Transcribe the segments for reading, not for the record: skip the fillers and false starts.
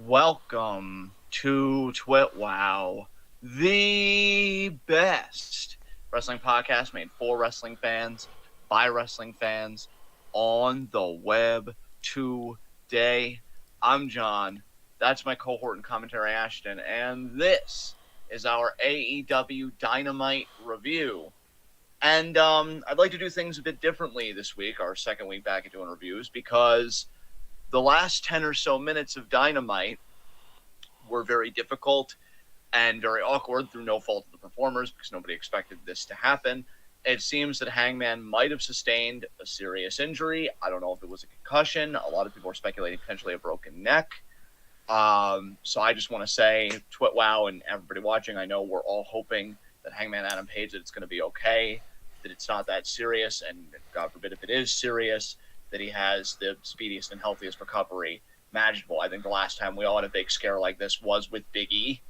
Welcome to TWitWoW, the best wrestling podcast made for wrestling fans, by wrestling fans, on the web today. I'm John. That's my cohort and commentary, Ashton, and this is our Aew Dynamite review. And I'd like to do things a bit differently this week, our second week back at doing reviews, because the last 10 or so minutes of Dynamite were very difficult and very awkward through no fault of the performers because nobody expected this to happen. It seems that Hangman might have sustained a serious injury. I don't know if it was a concussion. A lot of people are speculating potentially a broken neck. So I just want to say, TWitWoW and everybody watching, I know we're all hoping that Hangman Adam Page, that it's going to be okay, that it's not that serious, and God forbid if it is serious, that he has the speediest and healthiest recovery imaginable. I think the last time we all had a big scare like this was with Big E,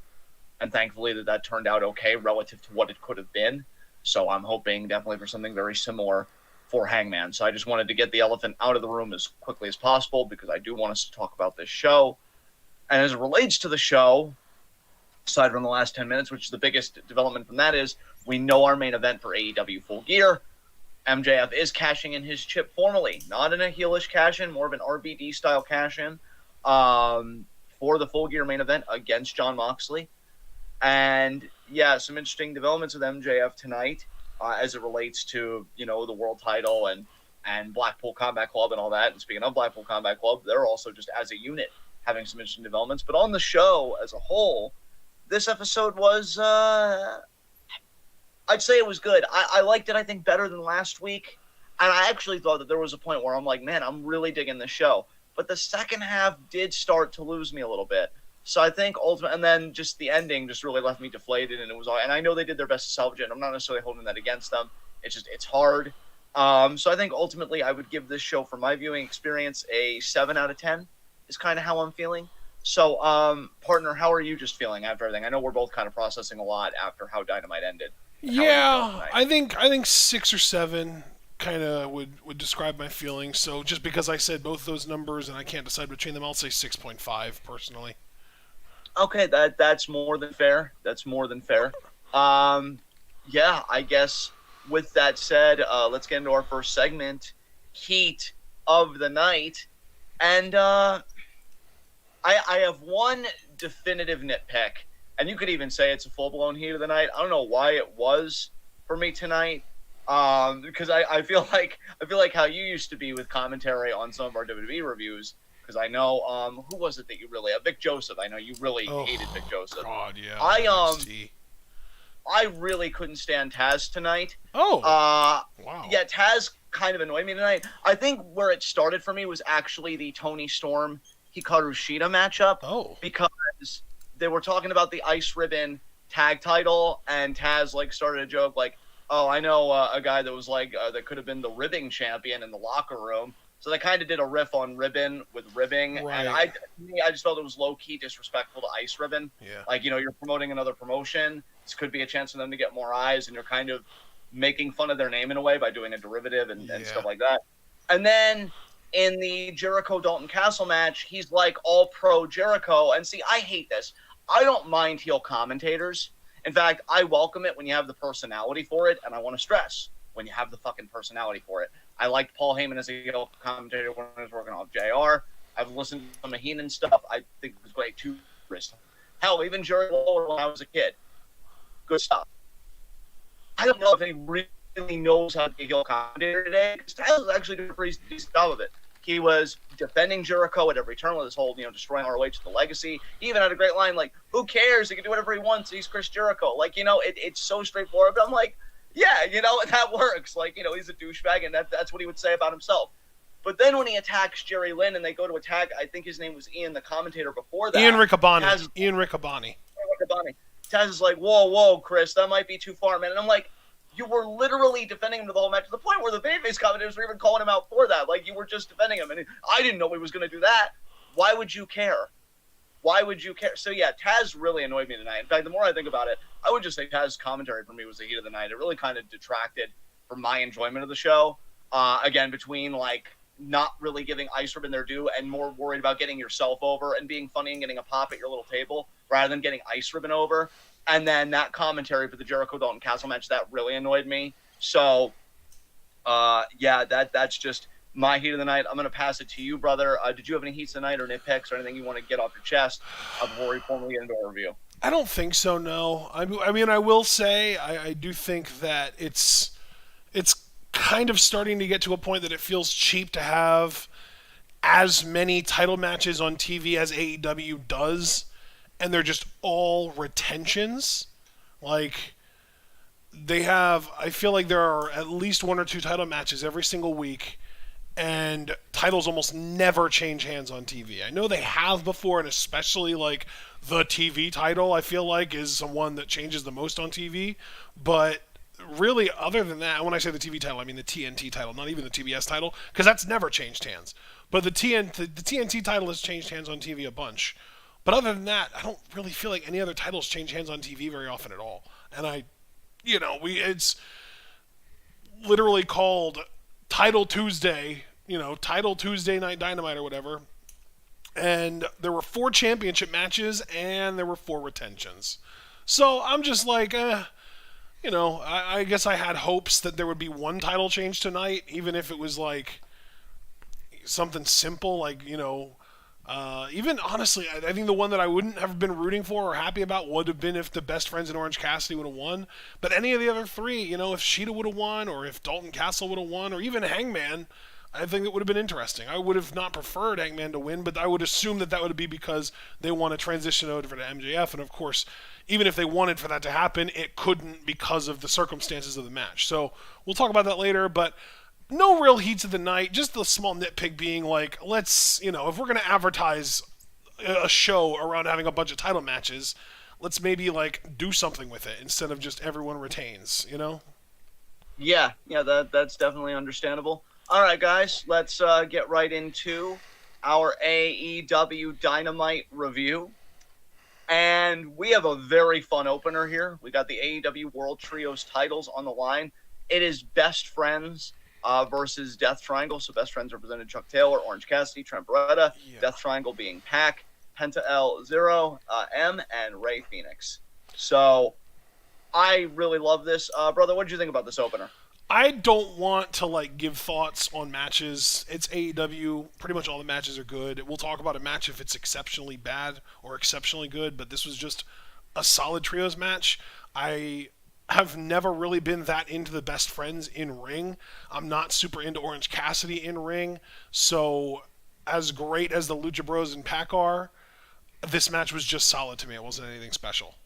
and thankfully that turned out okay relative to what it could have been. So I'm hoping definitely for something very similar for Hangman. So I just wanted to get the elephant out of the room as quickly as possible because I do want us to talk about this show. And as it relates to the show, aside from the last 10 minutes, which is the biggest development from that, is we know our main event for AEW Full Gear. MJF is cashing in his chip formally, not in a heelish cash-in, more of an RVD-style cash-in for the Full Gear main event against Jon Moxley. And, yeah, some interesting developments with MJF tonight as it relates to, the world title and Blackpool Combat Club and all that. And speaking of Blackpool Combat Club, they're also just as a unit having some interesting developments. But on the show as a whole, this episode was... I'd say it was good. I liked it, I think, better than last week. And I actually thought that there was a point where I'm like, man, I'm really digging this show. But the second half did start to lose me a little bit. So I think ultimately, and then just the ending just really left me deflated. And it was all, and I know they did their best to salvage it. And I'm not necessarily holding that against them. It's hard. So I think ultimately I would give this show, for my viewing experience, a 7 out of 10 is kind of how I'm feeling. So, partner, how are you just feeling after everything? I know we're both kind of processing a lot after how Dynamite ended. Yeah, I think 6 or 7 kind of would describe my feelings. So just because I said both those numbers and I can't decide between them, I'll say 6.5 personally. Okay, that's more than fair. Yeah, I guess with that said, let's get into our first segment, Heat of the Night. And I have one definitive nitpick. And you could even say it's a full-blown Heat of the Night. I don't know why it was for me tonight, because I feel like how you used to be with commentary on some of our WWE reviews. Because I know who was it that you really Vic Joseph. I know you really hated Vic Joseph. God, yeah. I really couldn't stand Taz tonight. Oh. Wow. Yeah, Taz kind of annoyed me tonight. I think where it started for me was actually the Tony Storm Hikaru Shida matchup. Oh. Because they were talking about the Ice Ribbon tag title, and Taz started a joke "Oh, I know a guy that was that could have been the ribbing champion in the locker room." So they kind of did a riff on ribbon with ribbing, right. And I just felt it was low key disrespectful to Ice Ribbon. Yeah. You're promoting another promotion. This could be a chance for them to get more eyes, and you're kind of making fun of their name in a way by doing a derivative and stuff like that. And then in the Jericho Dalton Castle match, he's all pro Jericho, and see, I hate this. I don't mind heel commentators. In fact, I welcome it when you have the personality for it, and I want to stress, when you have the fucking personality for it. I liked Paul Heyman as a heel commentator when I was working off JR. I've listened to some of Heenan stuff. I think it was great too. Hell, even Jerry Lawler when I was a kid. Good stuff. I don't know if he really knows how to be a heel commentator today, because Tyler's actually doing a pretty decent job of it. He was defending Jericho at every turn with his whole, destroying ROH to the legacy. He even had a great line who cares? He can do whatever he wants. He's Chris Jericho. It's so straightforward. But I'm yeah, that works. He's a douchebag, and that's what he would say about himself. But then when he attacks Jerry Lynn and they go to attack, I think his name was Ian, the commentator before that. Ian Riccaboni. Taz is whoa, Chris, that might be too far, man. And I'm you were literally defending him the whole match to the point where the babyface commentators were even calling him out for that. You were just defending him. And I didn't know he was going to do that. Why would you care? So, yeah, Taz really annoyed me tonight. In fact, the more I think about it, I would just say Taz's commentary for me was the Heat of the Night. It really kind of detracted from my enjoyment of the show. Again, between, not really giving Ice Ribbon their due and more worried about getting yourself over and being funny and getting a pop at your little table rather than getting Ice Ribbon over. And then that commentary for the Jericho Dalton Castle match, that really annoyed me. So, that's just my heat of the night. I'm going to pass it to you, brother. Did you have any heats tonight or nitpicks or anything you want to get off your chest before we formally get into our review? I don't think so, no. I mean, I will say I do think that it's kind of starting to get to a point that it feels cheap to have as many title matches on TV as AEW does, and they're just all retentions. Like, I feel like there are at least one or two title matches every single week, and titles almost never change hands on TV. I know they have before, and especially like the TV title, I feel like is the one that changes the most on TV. But really, other than that, when I say the TV title, I mean the TNT title, not even the TBS title, because that's never changed hands. But the TNT title has changed hands on TV a bunch. But other than that, I don't really feel like any other titles change hands on TV very often at all. And it's literally called Title Tuesday, Title Tuesday Night Dynamite or whatever. And there were 4 championship matches and there were 4 retentions. So I'm just like, I guess I had hopes that there would be one title change tonight, even if it was like something simple, like, even honestly, I think the one that I wouldn't have been rooting for or happy about would have been if the Best Friends in Orange Cassidy would have won. But any of the other 3, if Sheeta would have won, or if Dalton Castle would have won, or even Hangman, I think it would have been interesting. I would have not preferred Hangman to win, but I would assume that would be because they want to transition over to MJF. And of course, even if they wanted for that to happen, it couldn't because of the circumstances of the match. So we'll talk about that later, but no real heats of the night. Just the small nitpick being like, let's, if we're going to advertise a show around having a bunch of title matches, let's maybe like do something with it instead of just everyone retains, Yeah, that's definitely understandable. All right, guys, let's get right into our AEW Dynamite review. And we have a very fun opener here. We got the AEW World Trios titles on the line. It is Best Friends versus Death Triangle. So Best Friends represented Chuck Taylor, Orange Cassidy, Trent Beretta. Yeah. Death Triangle being Pac, Penta L, Zero, M, and Ray Phoenix. So I really love this. Brother, what did you think about this opener? I don't want to give thoughts on matches. It's AEW. Pretty much all the matches are good. We'll talk about a match if it's exceptionally bad or exceptionally good, but this was just a solid trios match. I have never really been that into the Best Friends in ring. I'm not super into Orange Cassidy in ring. So as great as the Lucha Bros and Pac are, this match was just solid to me. It wasn't anything special.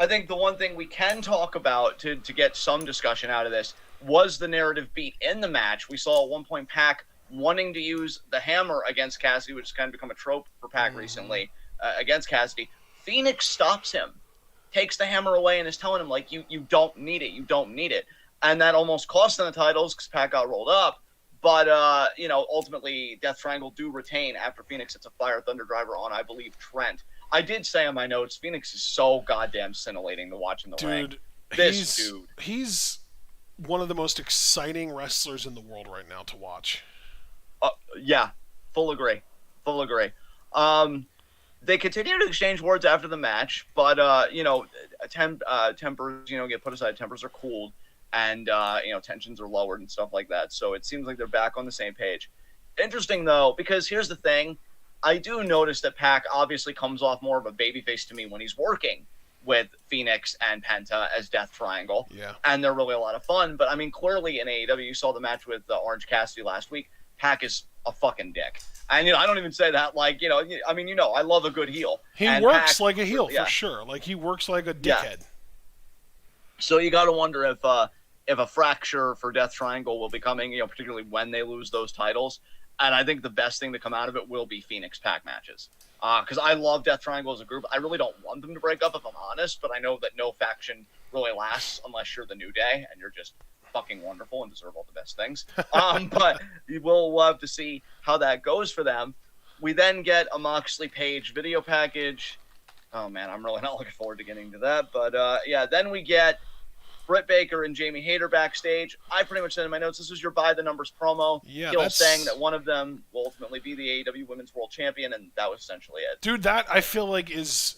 I think the one thing we can talk about to get some discussion out of this was the narrative beat in the match. We saw at one point Pac wanting to use the hammer against Cassidy, which has kind of become a trope for Pac recently, against Cassidy. Phoenix stops him, takes the hammer away, and is telling him, you don't need it. You don't need it. And that almost cost them the titles because Pac got rolled up. But, ultimately, Death Triangle do retain after Phoenix hits a Fire Thunder Driver on, I believe, Trent. I did say on my notes, Phoenix is so goddamn scintillating to watch in the ring. He's one of the most exciting wrestlers in the world right now to watch. Yeah, full agree. They continue to exchange words after the match, but tempers, get put aside. Tempers are cooled, and tensions are lowered and stuff like that. So it seems like they're back on the same page. Interesting though, because here's the thing. I do notice that Pac obviously comes off more of a babyface to me when he's working with Phoenix and Penta as Death Triangle. Yeah. And they're really a lot of fun. But, I mean, clearly in AEW, you saw the match with Orange Cassidy last week. Pac is a fucking dick. And, I don't even say that I love a good heel. He works like a heel, for sure. He works like a dickhead. Yeah. So you got to wonder if a fracture for Death Triangle will be coming, particularly when they lose those titles. And I think the best thing to come out of it will be Phoenix Pac matches. Because I love Death Triangle as a group. I really don't want them to break up, if I'm honest, but I know that no faction really lasts unless you're the New Day, and you're just fucking wonderful and deserve all the best things. But we'll have to see how that goes for them. We then get a Moxley Page video package. Oh, man, I'm really not looking forward to getting to that. But, then we get Britt Baker and Jamie Hayter backstage. I pretty much said in my notes, this was your by the numbers promo. Yeah, Hill saying that one of them will ultimately be the AEW Women's World Champion, and that was essentially it. Dude, that I feel like is,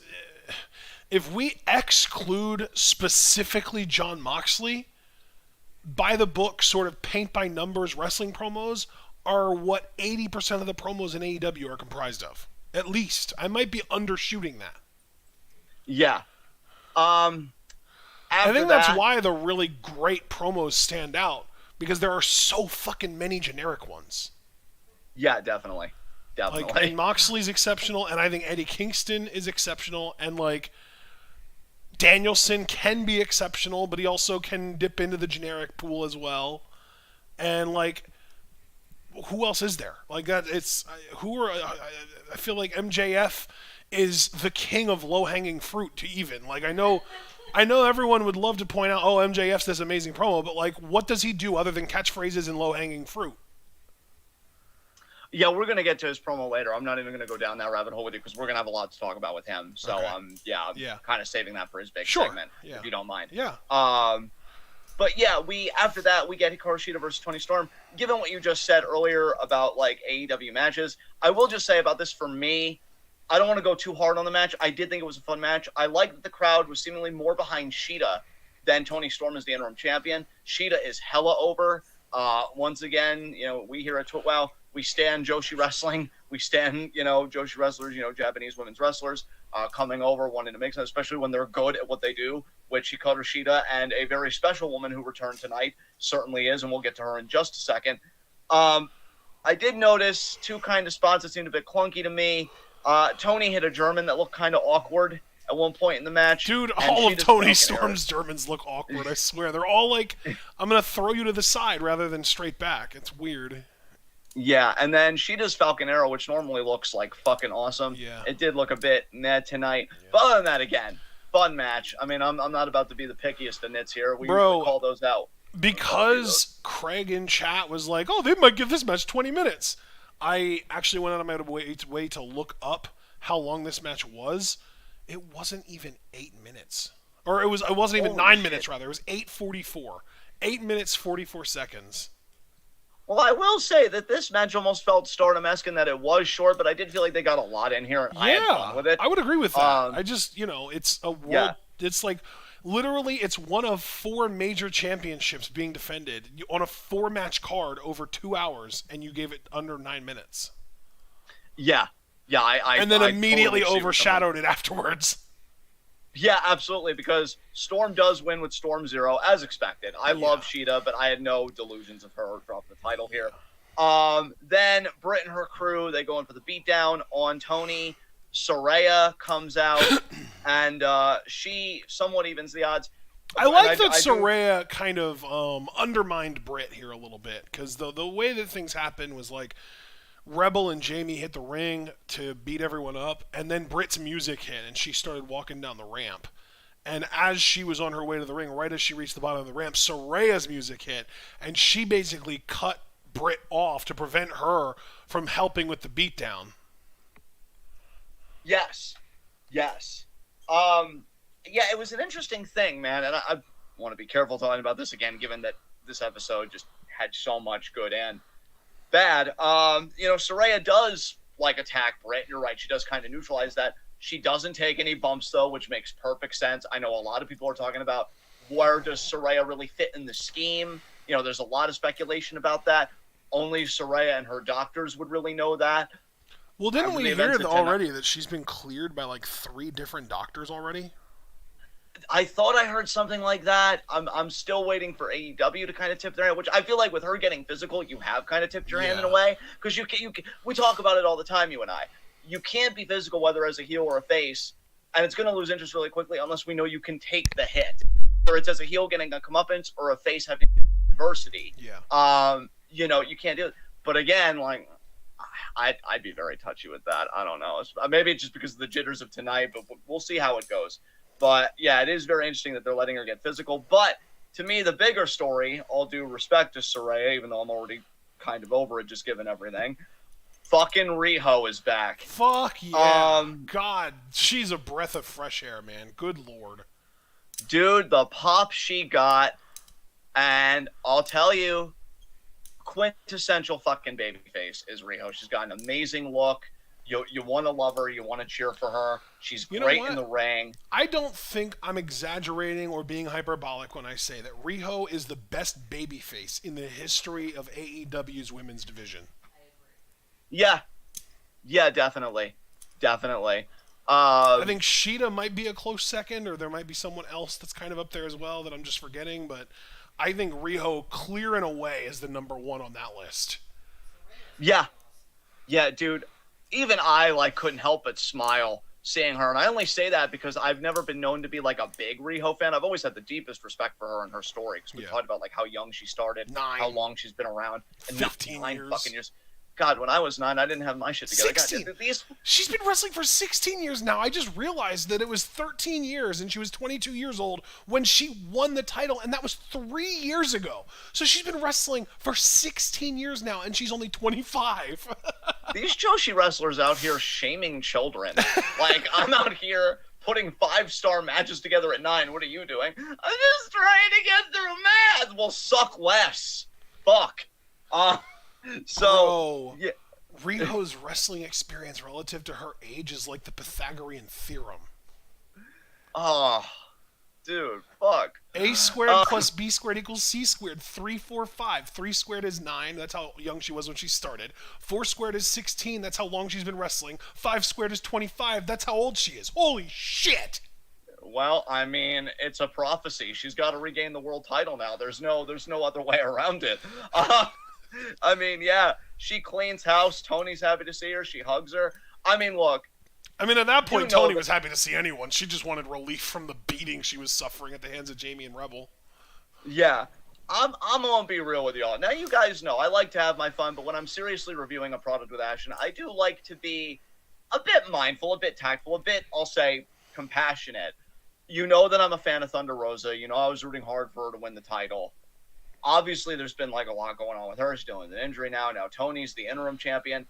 if we exclude specifically Jon Moxley, by the book, sort of paint by numbers wrestling promos are what 80% of the promos in AEW are comprised of. At least. I might be undershooting that. Yeah. I think that's why the really great promos stand out, because there are so fucking many generic ones. Yeah, definitely. Like, and Moxley's exceptional, and I think Eddie Kingston is exceptional, and like Danielson can be exceptional, but he also can dip into the generic pool as well. And like, who else is there? Like that, I feel like MJF is the king of low-hanging fruit to even. Like, I know everyone would love to point out, oh, MJF's this amazing promo, but like, what does he do other than catchphrases and low-hanging fruit? Yeah, we're going to get to his promo later. I'm not even going to go down that rabbit hole with you because we're going to have a lot to talk about with him. So, okay. I'm kind of saving that for his big sure. segment, if you don't mind. Yeah. But yeah, after that, we get Hikaru Shida versus Toni Storm. Given what you just said earlier about like AEW matches, I will just say about this for me, I don't want to go too hard on the match. I did think it was a fun match. I liked that the crowd was seemingly more behind Shida than Toni Storm as the interim champion. Shida is hella over. Once again, we here at TWitWoW, we stand Joshi wrestling. We stand, Joshi wrestlers, Japanese women's wrestlers coming over, wanting to make sense, especially when they're good at what they do, which Hikaru Shida and a very special woman who returned tonight certainly is, and we'll get to her in just a second. I did notice two kind of spots that seemed a bit clunky to me. Tony hit a German that looked kind of awkward at one point in the match. Dude, all of Toni Storm's Germans look awkward, I swear. They're all like, I'm going to throw you to the side rather than straight back. It's weird. Yeah, and then she does Falcon Arrow, which normally looks like fucking awesome. Yeah. It did look a bit meh tonight. Yeah. But other than that, again, fun match. I mean, I'm not about to be the pickiest of nits here. We usually call those out. Because Craig in chat was like, oh, they might give this match 20 minutes. I actually went out of my way to look up how long this match was. It wasn't even 8 minutes. Or it wasn't even 9 minutes, rather. It was 8:44. 8 minutes, 44 seconds. Well, I will say that this match almost felt Stardom-esque in that it was short, but I did feel like they got a lot in here, and I had fun with it. I would agree with that. I just, it's a world... Yeah. It's like, literally, it's one of 4 major championships being defended on a 4-match card over 2 hours, and you gave it under 9 minutes. Yeah. Yeah, and then immediately totally overshadowed it afterwards. Yeah, absolutely, because Storm does win with Storm Zero, as expected. I love Shida, but I had no delusions of her dropping the title here. Then Britt and her crew, they go in for the beatdown on Toni. Saraya comes out, and she somewhat evens the odds. I like that Saraya kind of undermined Britt here a little bit, because the way that things happened was like, Rebel and Jamie hit the ring to beat everyone up, and then Britt's music hit, and she started walking down the ramp. And as she was on her way to the ring, right as she reached the bottom of the ramp, Saraya's music hit, and she basically cut Britt off to prevent her from helping with the beatdown. Yes. Yeah, it was an interesting thing, man, and I want to be careful talking about this again, given that this episode just had so much good and bad. Saraya does attack Britt. You're right. She does kind of neutralize that. She doesn't take any bumps though, which makes perfect sense. I know a lot of people are talking about where does Saraya really fit in the scheme. There's a lot of speculation about that. Only Saraya and her doctors would really know that. Well, didn't we hear already that she's been cleared by 3 different doctors already? I thought I heard something like that. I'm still waiting for AEW to kind of tip their hand, which I feel like with her getting physical, you have kind of tipped your hand in a way. Because we talk about it all the time, you and I. You can't be physical whether as a heel or a face, and it's going to lose interest really quickly unless we know you can take the hit. Whether it's as a heel getting a comeuppance or a face having adversity. Yeah. You can't do it. But again, I'd be very touchy with that. I don't know. Maybe it's just because of the jitters of tonight, but we'll see how it goes. But, yeah, it is very interesting that they're letting her get physical. But, to me, the bigger story, all due respect to Saraya, even though I'm already kind of over it just given everything, fucking Riho is back. Fuck yeah. God, she's a breath of fresh air, man. Good Lord. Dude, the pop she got, and I'll tell you, quintessential fucking babyface is Riho. She's got an amazing look. You want to love her. You want to cheer for her. She's You know great what? in the ring. I don't think I'm exaggerating or being hyperbolic when I say that Riho is the best babyface in the history of AEW's women's division. Yeah. Yeah, definitely. Definitely. I think Sheeta might be a close second, or there might be someone else that's kind of up there as well that I'm just forgetting, but I think Riho clear and away is the number one on that list. Yeah. Yeah, dude. Even I couldn't help but smile seeing her, and I only say that because I've never been known to be like a big Riho fan. I've always had the deepest respect for her and her story because we talked about like how young she started, how long she's been around, and 15 9 years. fucking years. God, when I was 9, I didn't have my shit together. 16. God, these... She's been wrestling for 16 years now. I just realized that it was 13 years and she was 22 years old when she won the title, and that was 3 years ago. So she's been wrestling for 16 years now, and she's only 25. These Joshi wrestlers out here shaming children. Like, I'm out here putting 5-star matches together at 9. What are you doing? I'm just trying to get through math. Well, suck less. Fuck. So, yeah. Riho's wrestling experience relative to her age is like the Pythagorean theorem. Oh, dude, fuck. A squared plus B squared equals C squared. 3, 4, 5. 3 squared is 9. That's how young she was when she started. 4 squared is 16. That's how long she's been wrestling. 5 squared is 25. That's how old she is. Holy shit! Well, I mean, it's a prophecy. She's got to regain the world title now. There's no other way around it. I mean, yeah, she cleans house. Tony's happy to see her. She hugs her. I mean, look. I mean, at that point, Tony was happy to see anyone. She just wanted relief from the beating she was suffering at the hands of Jamie and Rebel. Yeah. I'm gonna be real with y'all. Now, you guys know I like to have my fun, but when I'm seriously reviewing a product with Ashton, I do like to be a bit mindful, a bit tactful, a bit, I'll say, compassionate. You know that I'm a fan of Thunder Rosa. You know I was rooting hard for her to win the title. Obviously, there's been like a lot going on with her. She's dealing with an injury now. Now Tony's the interim champion.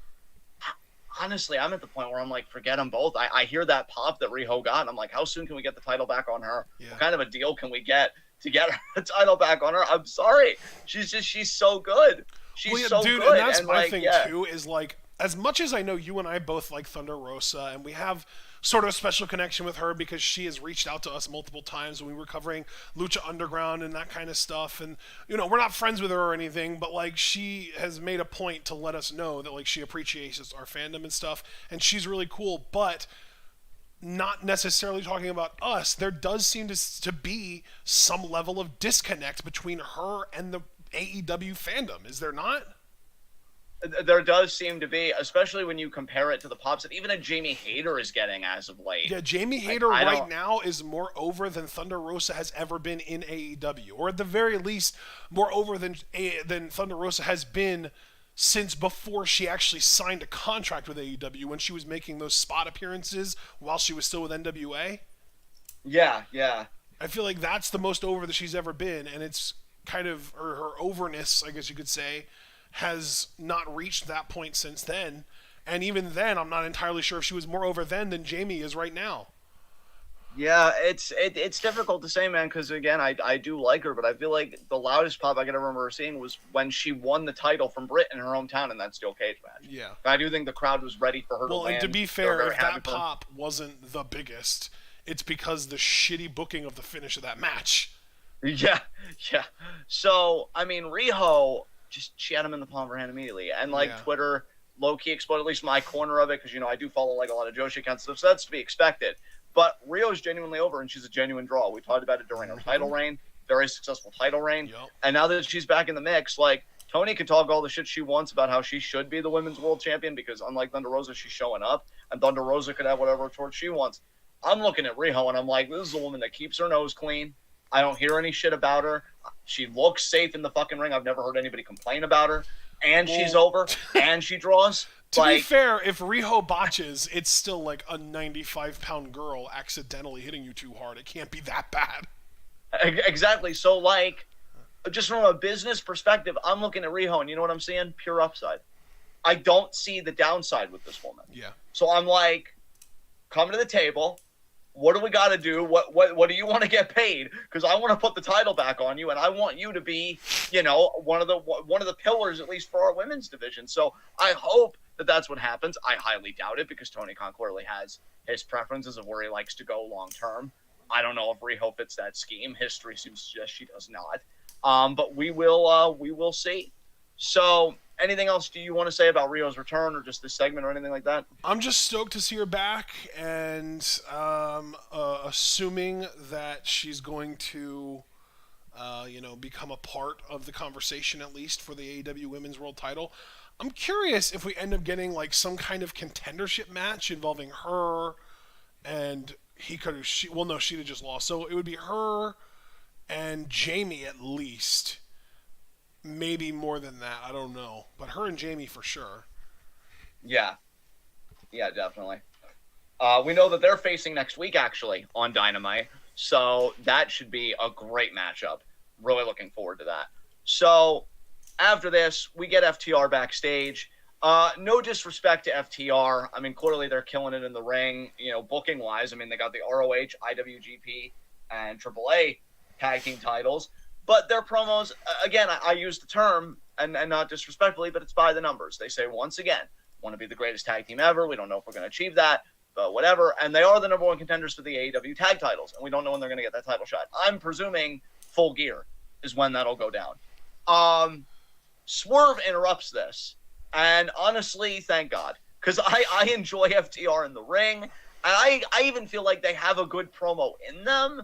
Honestly, I'm at the point where I'm like, forget them both. I hear that pop that Riho got, and I'm like, how soon can we get the title back on her? Yeah. What kind of a deal can we get to get the title back on her? I'm sorry. She's so good. She's so dude, good. And that's my thing, too, is like, as much as I know you and I both like Thunder Rosa, and we have sort of a special connection with her because she has reached out to us multiple times when we were covering Lucha Underground and that kind of stuff, and you know, we're not friends with her or anything, but like, she has made a point to let us know that like she appreciates our fandom and stuff, and she's really cool. But not necessarily talking about us, there does seem to be some level of disconnect between her and the AEW fandom, is there not? There does seem to be, especially when you compare it to the pops that even a Jamie Hayter is getting as of late. Yeah, Jamie Hayter right now is more over than Thunder Rosa has ever been in AEW, or at the very least, more over than Thunder Rosa has been since before she actually signed a contract with AEW, when she was making those spot appearances while she was still with NWA. Yeah, yeah. I feel like that's the most over that she's ever been, and it's kind of her overness, I guess you could say, has not reached that point since then. And even then, I'm not entirely sure if she was more over then than Jamie is right now. Yeah, it's difficult to say, man, because again, I do like her, but I feel like the loudest pop I can remember her seeing was when she won the title from Britt in her hometown in that steel cage match. Yeah. I do think the crowd was ready for her to win. Well, and to be fair, if that pop wasn't the biggest, it's because the shitty booking of the finish of that match. Yeah, yeah. So, I mean, Riho, she had him in the palm of her hand immediately. And, like, Twitter low-key exploded, at least my corner of it, because, you know, I do follow, like, a lot of Joshi accounts stuff, so that's to be expected. But Rio's genuinely over, and she's a genuine draw. We talked about it during her title reign, very successful title reign. Yep. And now that she's back in the mix, like, Tony can talk all the shit she wants about how she should be the women's world champion, because unlike Thunder Rosa, she's showing up, and Thunder Rosa could have whatever torch she wants. I'm looking at Riho, and I'm like, this is a woman that keeps her nose clean. I don't hear any shit about her. She looks safe in the fucking ring. I've never heard anybody complain about her. And she's over, and she draws. To be fair, if Riho botches, it's still like a 95-pound girl accidentally hitting you too hard. It can't be that bad. Exactly. So, like, just from a business perspective, I'm looking at Riho, and you know what I'm seeing? Pure upside. I don't see the downside with this woman. Yeah. So I'm like, come to the table. what do we got to do? What do you want to get paid? Because I want to put the title back on you, and I want you to be, one of the pillars, at least for our women's division. So I hope that that's what happens. I highly doubt it, because Tony Khan clearly has his preferences of where he likes to go long term. I don't know if Riho fits that scheme. History seems to suggest she does not. But we will see. So, anything else do you want to say about Rio's return, or just this segment, or anything like that? I'm just stoked to see her back, and assuming that she's going to, become a part of the conversation, at least for the AEW Women's World Title. I'm curious if we end up getting like some kind of contendership match involving her and Shida just lost, so it would be her and Jamie at least. Maybe more than that, I don't know. But her and Jamie for sure. Yeah, definitely. We know that they're facing next week, actually, on Dynamite. So that should be a great matchup. Really looking forward to that. So after this, we get FTR backstage. No disrespect to FTR. I mean, clearly they're killing it in the ring, booking-wise. I mean, they got the ROH, IWGP, and AAA tag team titles. But their promos, again, I use the term, and not disrespectfully, but it's by the numbers. They say, once again, want to be the greatest tag team ever. We don't know if we're going to achieve that, but whatever. And they are the number one contenders for the AEW tag titles, and we don't know when they're going to get that title shot. I'm presuming Full Gear is when that'll go down. Swerve interrupts this, and honestly, thank God, because I enjoy FTR in the ring, and I even feel like they have a good promo in them.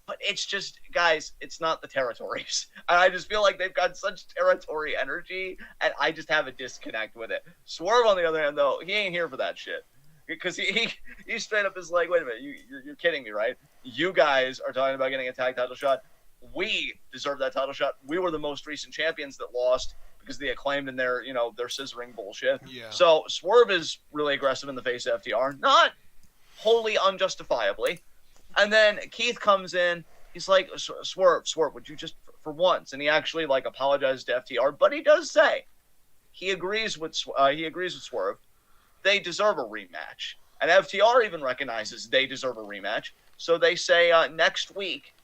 But it's just, guys, it's not the territories. And I just feel like they've got such territory energy, and I just have a disconnect with it. Swerve, on the other hand, though, he ain't here for that shit. Because he straight up is like, wait a minute, you're kidding me, right? You guys are talking about getting a tag title shot. We deserve that title shot. We were the most recent champions that lost because they Acclaimed in their scissoring bullshit. Yeah. So Swerve is really aggressive in the face of FTR. Not wholly unjustifiably. And then Keith comes in. He's like, Swerve, would you just for once? And he actually apologizes to FTR, but he does say he agrees with Swerve. They deserve a rematch, and FTR even recognizes they deserve a rematch. So they say next week,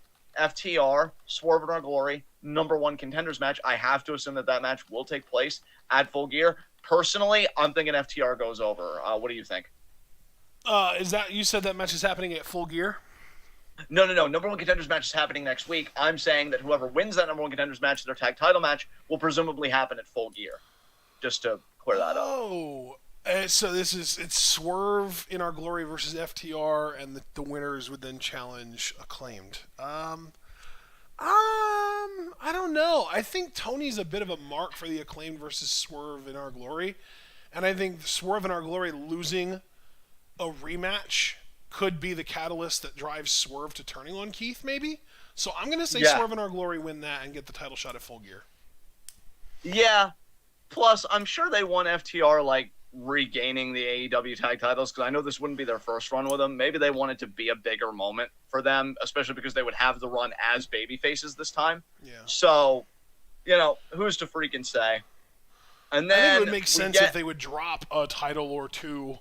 FTR, Swerve in Our Glory, number one contenders match. I have to assume that match will take place at Full Gear. Personally, I'm thinking FTR goes over. What do you think? Is that you said that match is happening at Full Gear? No. Number one contenders match is happening next week. I'm saying that whoever wins that number one contenders match, their tag title match, will presumably happen at Full Gear. Just to clear that up. Oh, so it's Swerve in Our Glory versus FTR, and the winners would then challenge Acclaimed. I don't know. I think Tony's a bit of a mark for the Acclaimed versus Swerve in Our Glory, and I think Swerve in Our Glory losing a rematch could be the catalyst that drives Swerve to turning on Keith, maybe. So I'm going to say Swerve in Our Glory win that and get the title shot at Full Gear. Yeah. Plus, I'm sure they want FTR, regaining the AEW tag titles, because I know this wouldn't be their first run with them. Maybe they want it to be a bigger moment for them, especially because they would have the run as baby faces this time. Yeah. So, who's to freaking say? And then I think it would make sense if they would drop a title or two,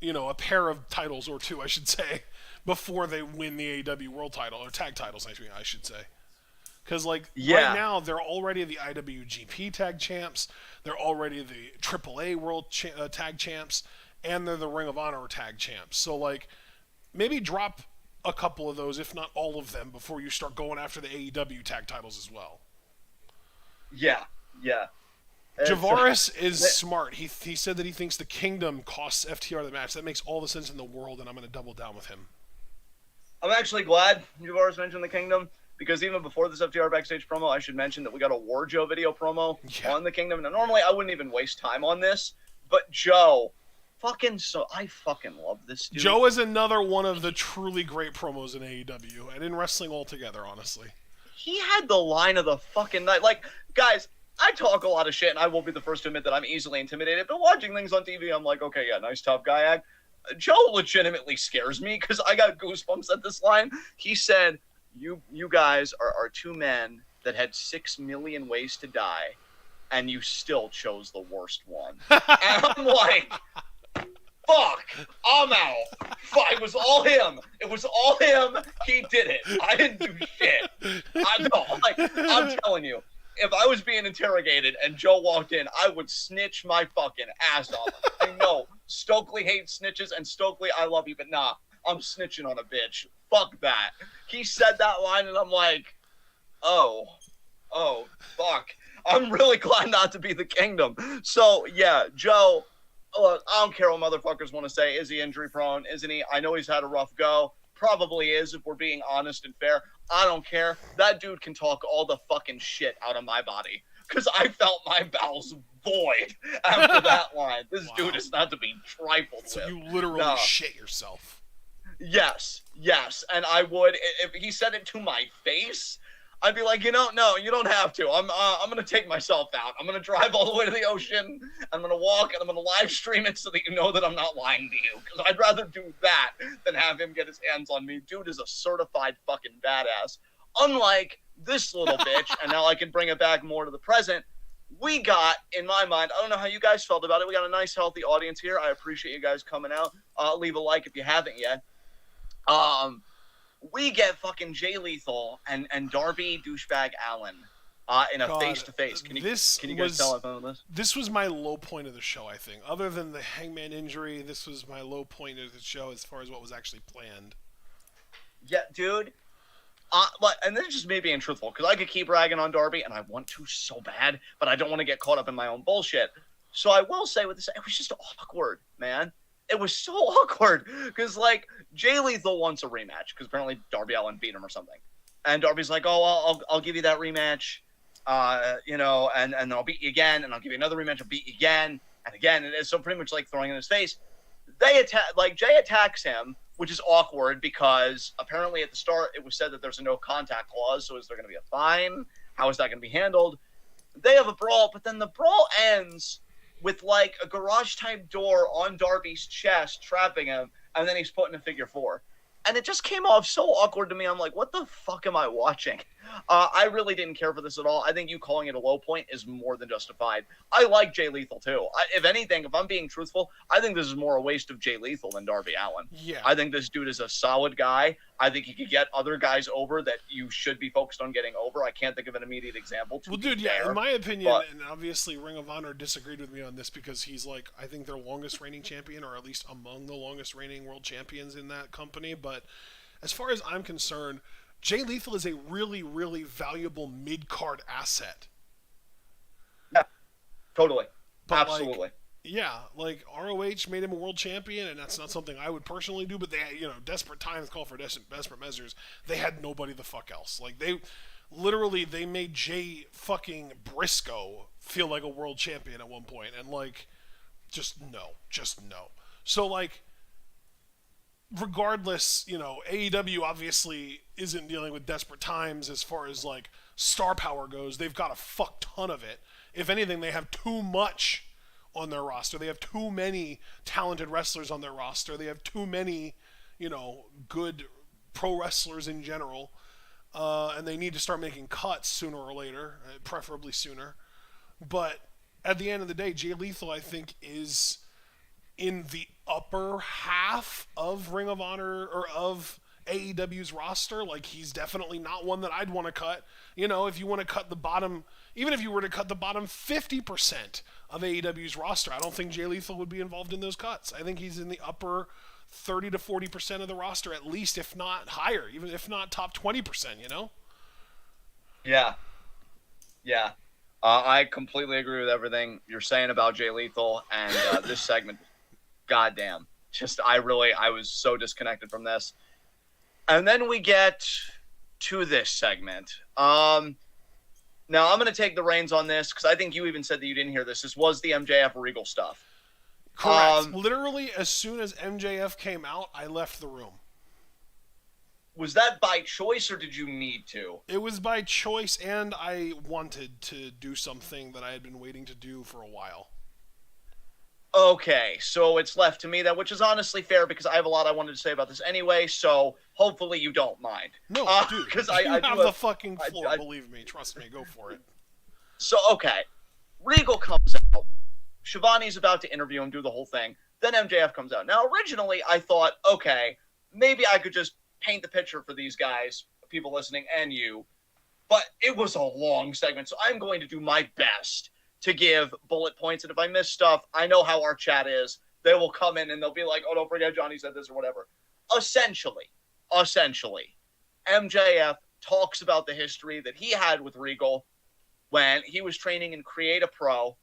a pair of titles or two, I should say, before they win the AEW World Title, or tag titles, I should say. Because, right now, they're already the IWGP Tag Champs, they're already the AAA World Tag Champs, and they're the Ring of Honor Tag Champs. So, maybe drop a couple of those, if not all of them, before you start going after the AEW Tag Titles as well. Yeah. Javaris is smart. He said that he thinks the Kingdom costs FTR the match. That makes all the sense in the world, and I'm going to double down with him. I'm actually glad Javaris mentioned the Kingdom, because even before this FTR backstage promo, I should mention that we got a War Joe video promo on the Kingdom. Now, normally I wouldn't even waste time on this, but Joe, I fucking love this dude. Joe is another one of the truly great promos in AEW, and in wrestling altogether, honestly. He had the line of the fucking night. Guys, I talk a lot of shit, and I will be the first to admit that I'm easily intimidated. But watching things on TV, I'm like, okay, yeah, nice tough guy act. Joe legitimately scares me, because I got goosebumps at this line. He said, you guys are two men that had 6 million ways to die, and you still chose the worst one. And I'm like, fuck, I'm out. It was all him. It was all him. He did it. I didn't do shit. I'm telling you, if I was being interrogated and Joe walked in, I would snitch my fucking ass off. I know Stokely hates snitches, and Stokely, I love you, but nah, I'm snitching on a bitch. Fuck that. He said that line, and I'm like, oh, fuck. I'm really glad not to be the kingdom. So, yeah, Joe, look, I don't care what motherfuckers want to say. Is he injury prone? Isn't he? I know he's had a rough go. Probably is, if we're being honest and fair. I don't care. That dude can talk all the fucking shit out of my body. Because I felt my bowels void after that line. This dude is not to be trifled with. So you literally shit yourself. Yes. And I would, if he said it to my face, I'd be like, no, you don't have to. I'm going to take myself out. I'm going to drive all the way to the ocean. I'm going to walk, and I'm going to live stream it so that you know that I'm not lying to you. Because I'd rather do that than have him get his hands on me. Dude is a certified fucking badass. Unlike this little bitch, and now I can bring it back more to the present, we got, in my mind, I don't know how you guys felt about it. We got a nice, healthy audience here. I appreciate you guys coming out. Leave a like if you haven't yet. We get fucking Jay Lethal and Darby douchebag Allen in a face-to-face. Can you guys tell about this? This was my low point of the show, I think. Other than the Hangman injury, this was my low point of the show as far as what was actually planned. Yeah, dude. And this is just me being truthful, because I could keep ragging on Darby, and I want to so bad, but I don't want to get caught up in my own bullshit. So I will say with this, it was just awkward, man. It was so awkward because, like, Jay Lethal wants a rematch because apparently Darby Allin beat him or something. And Darby's like, oh, I'll give you that rematch, and I'll beat you again, and I'll give you another rematch, I'll beat you again, and again. And it's so pretty much like throwing in his face. Jay attacks him, which is awkward because apparently at the start it was said that there's a no contact clause, so is there going to be a fine? How is that going to be handled? They have a brawl, but then the brawl ends with, like, a garage-type door on Darby's chest, trapping him, and then he's put in a figure four. And it just came off so awkward to me. I'm like, what the fuck am I watching? I really didn't care for this at all. I think you calling it a low point is more than justified. I like Jay Lethal, too. If anything, if I'm being truthful, I think this is more a waste of Jay Lethal than Darby Allin. Yeah. I think this dude is a solid guy. I think he could get other guys over that you should be focused on getting over. I can't think of an immediate example. Well, dude, yeah, in my opinion, and obviously Ring of Honor disagreed with me on this because he's, like, I think their longest reigning champion, or at least among the longest reigning world champions in that company, but as far as I'm concerned, Jay Lethal is a really, really valuable mid-card asset. Yeah, totally. But absolutely. Like ROH made him a world champion, and that's not something I would personally do, but they, desperate times call for desperate measures. They had nobody the fuck else. Like, they made Jay fucking Briscoe feel like a world champion at one point, and, like, just no. So, like, regardless, AEW obviously isn't dealing with desperate times as far as, like, star power goes. They've got a fuck ton of it. If anything, they have too much on their roster. They have too many talented wrestlers on their roster. They have too many, good pro wrestlers in general. And they need to start making cuts sooner or later, preferably sooner. But at the end of the day, Jay Lethal, I think, is in the upper half of Ring of Honor or of AEW's roster. Like, he's definitely not one that I'd want to cut. If you want to cut the bottom, even if you were to cut the bottom 50% of AEW's roster, I don't think Jay Lethal would be involved in those cuts. I think he's in the upper 30 to 40% of the roster at least, if not higher, even if not top 20%, Yeah. I completely agree with everything you're saying about Jay Lethal, and this segment, goddamn, I was so disconnected from this. And then we get to this segment. Now, I'm going to take the reins on this because I think you even said that you didn't hear this. This was the MJF Regal stuff. Correct. Literally, as soon as MJF came out, I left the room. Was that by choice or did you need to? It was by choice, and I wanted to do something that I had been waiting to do for a while. Okay, so it's left to me then, which is honestly fair because I have a lot I wanted to say about this anyway, so hopefully you don't mind. No, dude, because I have the fucking floor, believe me. Trust me, go for it. So, okay, Regal comes out. Shivani's about to interview him, do the whole thing. Then MJF comes out. Now, originally, I thought, okay, maybe I could just paint the picture for these guys, people listening, and you. But it was a long segment, so I'm going to do my best to give bullet points. And if I miss stuff, I know how our chat is. They will come in and they'll be like, oh, don't forget Johnny said this or whatever. Essentially, MJF talks about the history that he had with Regal when he was training in Create a Pro,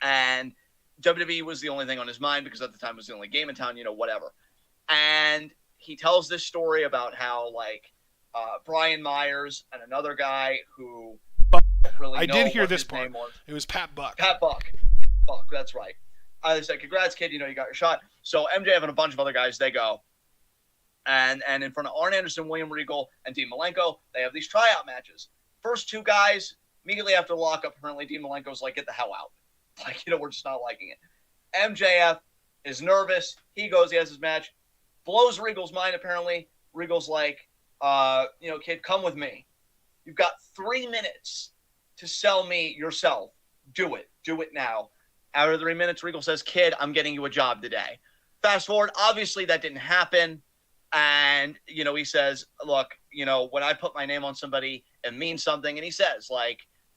and WWE was the only thing on his mind because at the time it was the only game in town, whatever. And he tells this story about how, like, Brian Myers and another guy who really I know did hear what this his part. name was. It was Pat Buck. Pat Buck, that's right. I said, congrats, kid, you got your shot. So MJF and a bunch of other guys, they go. And in front of Arn Anderson, William Regal, and Dean Malenko, they have these tryout matches. First two guys, immediately after the lockup, apparently Dean Malenko's like, get the hell out. Like, we're just not liking it. MJF is nervous. He goes, he has his match. Blows Regal's mind, apparently. Regal's like, kid, come with me. You've got 3 minutes to sell me yourself. Do it. Do it now. After 3 minutes, Regal says, kid, I'm getting you a job today. Fast forward, obviously that didn't happen. And, he says, look, when I put my name on somebody, it means something. And he says,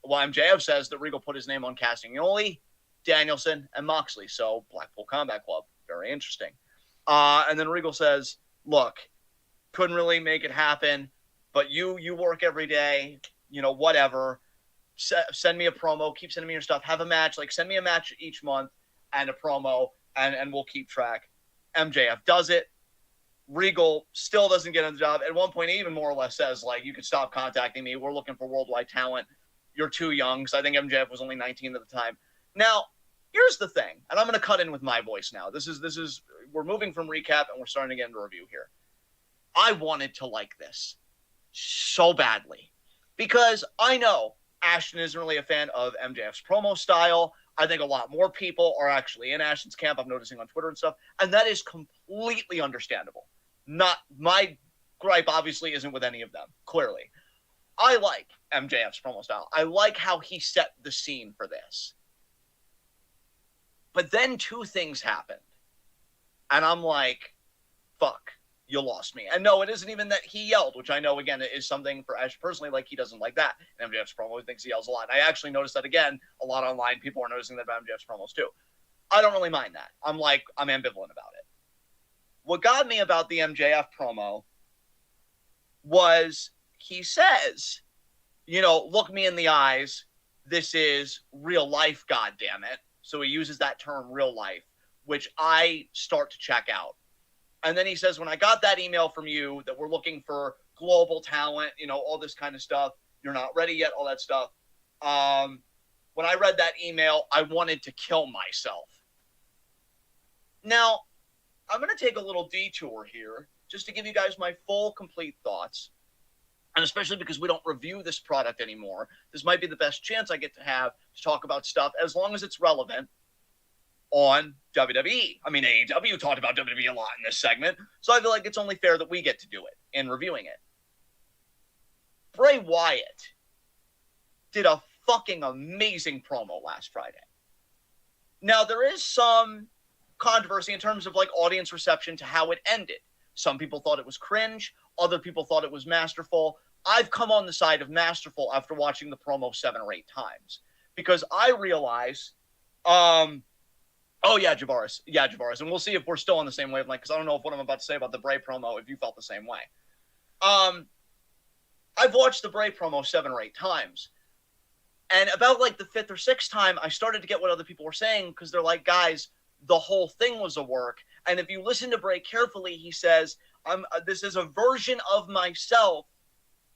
MJF says that Regal put his name on Castagnoli, Danielson, and Moxley. So Blackpool Combat Club. Very interesting. And then Regal says, look, couldn't really make it happen, but you work every day, whatever. Send me a promo. Keep sending me your stuff. Have a match. Send me a match each month and a promo, and we'll keep track. MJF does it. Regal still doesn't get on the job. At one point, he even more or less says, you can stop contacting me. We're looking for worldwide talent. You're too young, because I think MJF was only 19 at the time. Now, here's the thing, and I'm going to cut in with my voice now. This is we're moving from recap, and we're starting to get into review here. I wanted to like this so badly, because I know Ashton isn't really a fan of MJF's promo style. I think a lot more people are actually in Ashton's camp. I'm noticing on Twitter and stuff, and that is completely understandable. Not my gripe, obviously, isn't with any of them, clearly. I like MJF's promo style. I like how he set the scene for this. But then two things happened, and I'm like, fuck, you lost me. And no, it isn't even that he yelled, which I know, again, is something for Ash personally, he doesn't like that. And MJF's promo thinks he yells a lot. I actually noticed that, again, a lot online. People are noticing that about MJF's promos, too. I don't really mind that. I'm ambivalent about it. What got me about the MJF promo was he says, look me in the eyes. This is real life, goddammit. So he uses that term, real life, which I start to check out. And then he says, when I got that email from you that we're looking for global talent, all this kind of stuff, you're not ready yet, all that stuff. When I read that email, I wanted to kill myself. Now, I'm going to take a little detour here just to give you guys my full, complete thoughts. And especially because we don't review this product anymore, this might be the best chance I get to have to talk about stuff as long as it's relevant on WWE. I mean, AEW talked about WWE a lot in this segment, so I feel like it's only fair that we get to do it in reviewing it. Bray Wyatt did a fucking amazing promo last Friday. Now, there is some controversy in terms of audience reception to how it ended. Some people thought it was cringe. Other people thought it was masterful. I've come on the side of masterful after watching the promo 7 or 8 times, because I realize, Javaris. Yeah, Javaris. And we'll see if we're still on the same wavelength, because I don't know if what I'm about to say about the Bray promo, if you felt the same way. I've watched the Bray promo 7 or 8 times. And about the 5th or 6th time, I started to get what other people were saying, because they're like, guys, the whole thing was a work. And if you listen to Bray carefully, he says, this is a version of myself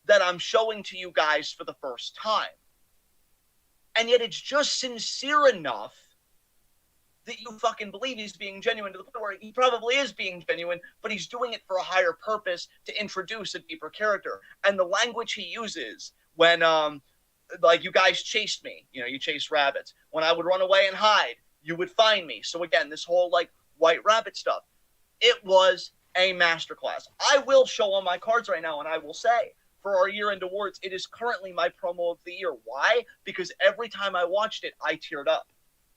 that I'm showing to you guys for the first time. And yet it's just sincere enough that you fucking believe he's being genuine, to the point where he probably is being genuine, but he's doing it for a higher purpose to introduce a deeper character. And the language he uses when, you guys chased me, you chased rabbits. When I would run away and hide, you would find me. So again, this whole white rabbit stuff, it was a masterclass. I will show on my cards right now, and I will say, for our year-end awards, it is currently my promo of the year. Why? Because every time I watched it, I teared up.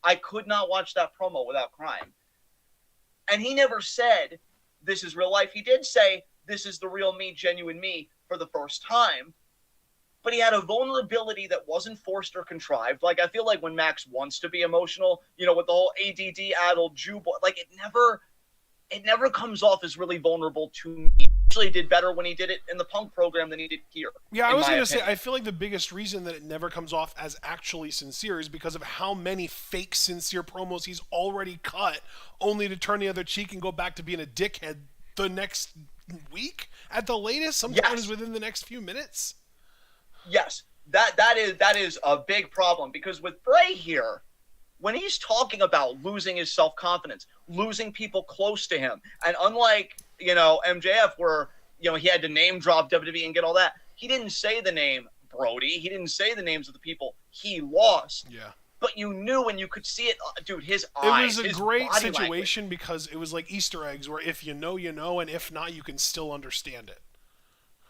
I could not watch that promo without crying. And he never said, this is real life. He did say, this is the real me, genuine me, for the first time. But he had a vulnerability that wasn't forced or contrived. Like, I feel like when Max wants to be emotional, you know, with the whole ADD-addled Jew boy, like, it never comes off as really vulnerable to me. He actually did better when he did it in the Punk program than he did here. Yeah, I was going to say, I feel like the biggest reason that it never comes off as actually sincere is because of how many fake sincere promos he's already cut, only to turn the other cheek and go back to being a dickhead the next week at the latest, sometimes within the next few minutes. Yes, that is a big problem, because with Bray here, when he's talking about losing his self-confidence, losing people close to him, and unlike, you know, MJF where, you know, he had to name drop WWE and get all that, he didn't say the name Brody. He didn't say the names of the people he lost. Yeah. But you knew and you could see it, dude, his eyes. It was a great situation because it was like Easter eggs where if you know, you know, and if not, you can still understand it.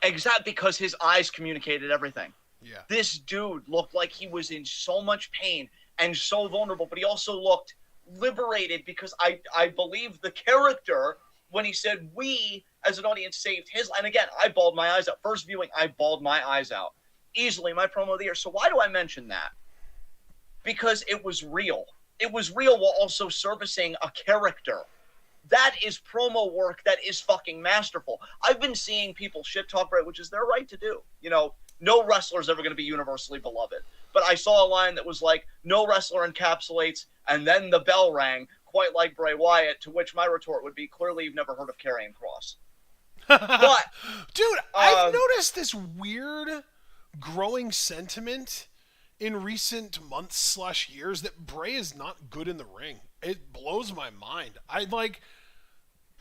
Exactly, because his eyes communicated everything. Yeah. This dude looked like he was in so much pain and so vulnerable, but he also looked liberated, because I believe the character when he said we as an audience saved his life. And again, I bawled my eyes out. First viewing, I bawled my eyes out. Easily my promo of the year. So why do I mention that? Because it was real. It was real while also servicing a character. That is promo work that is fucking masterful. I've been seeing people shit talk Bray, which is their right to do. You know, no wrestler is ever going to be universally beloved. But I saw a line that was like, no wrestler encapsulates, and then the bell rang, quite like Bray Wyatt, to which my retort would be, clearly you've never heard of Karrion Kross. But, dude, I've noticed this weird growing sentiment in recent months / years that Bray is not good in the ring. It blows my mind.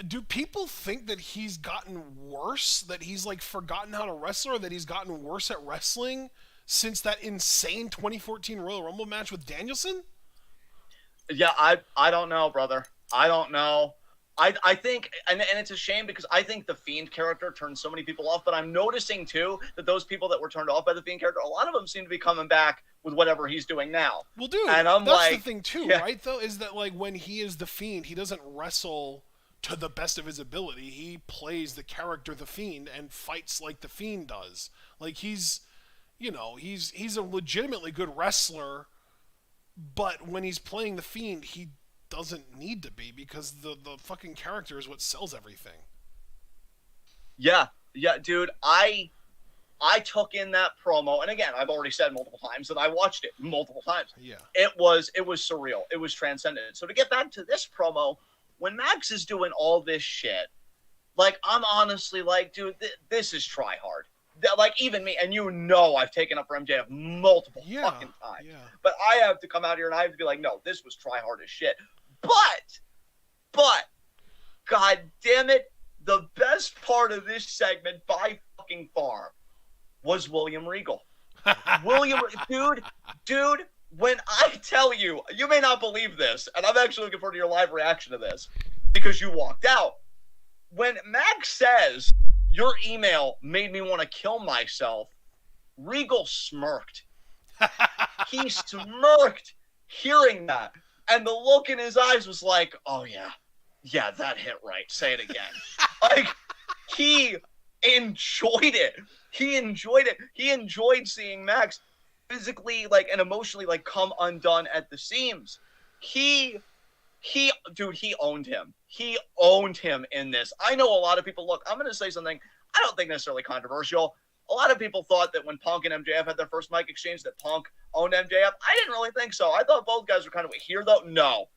Do people think that he's gotten worse? That he's like forgotten how to wrestle, or that he's gotten worse at wrestling since that insane 2014 Royal Rumble match with Danielson? Yeah, I don't know, brother. I don't know. I think, and it's a shame, because I think the Fiend character turned so many people off, but I'm noticing too that those people that were turned off by the Fiend character, a lot of them seem to be coming back with whatever he's doing now. Well, dude, and I'm that's like, the thing too, right, though, is that like when he is the Fiend, he doesn't wrestle to the best of his ability. He plays the character the Fiend and fights like the Fiend does. Like he's a legitimately good wrestler, but when he's playing the Fiend, he doesn't need to be, because the fucking character is what sells everything. Yeah, dude, I took in that promo, and again, I've already said multiple times that I watched it multiple times. Yeah. It was surreal. It was transcendent. So to get back to this promo, when Max is doing all this shit, like, I'm honestly like, dude, this is try hard. Like, even me, and you know I've taken up for MJF multiple fucking times. Yeah. But I have to come out here and I have to be like, no, this was try hard as shit. But, god damn it, the best part of this segment by fucking far was William Regal. Dude, when I tell you, you may not believe this, and I'm actually looking forward to your live reaction to this, because you walked out. When Max says, your email made me want to kill myself, Regal smirked. He smirked hearing that. And the look in his eyes was like, oh yeah, that hit right. Say it again. Like, he enjoyed it. He enjoyed seeing Max physically, like, and emotionally, like, come undone at the seams. He owned him. He owned him in this. I know a lot of people, look, I'm going to say something I don't think necessarily controversial. A lot of people thought that when Punk and MJF had their first mic exchange that Punk owned MJF. I didn't really think so. I thought both guys were kind of here, though. No.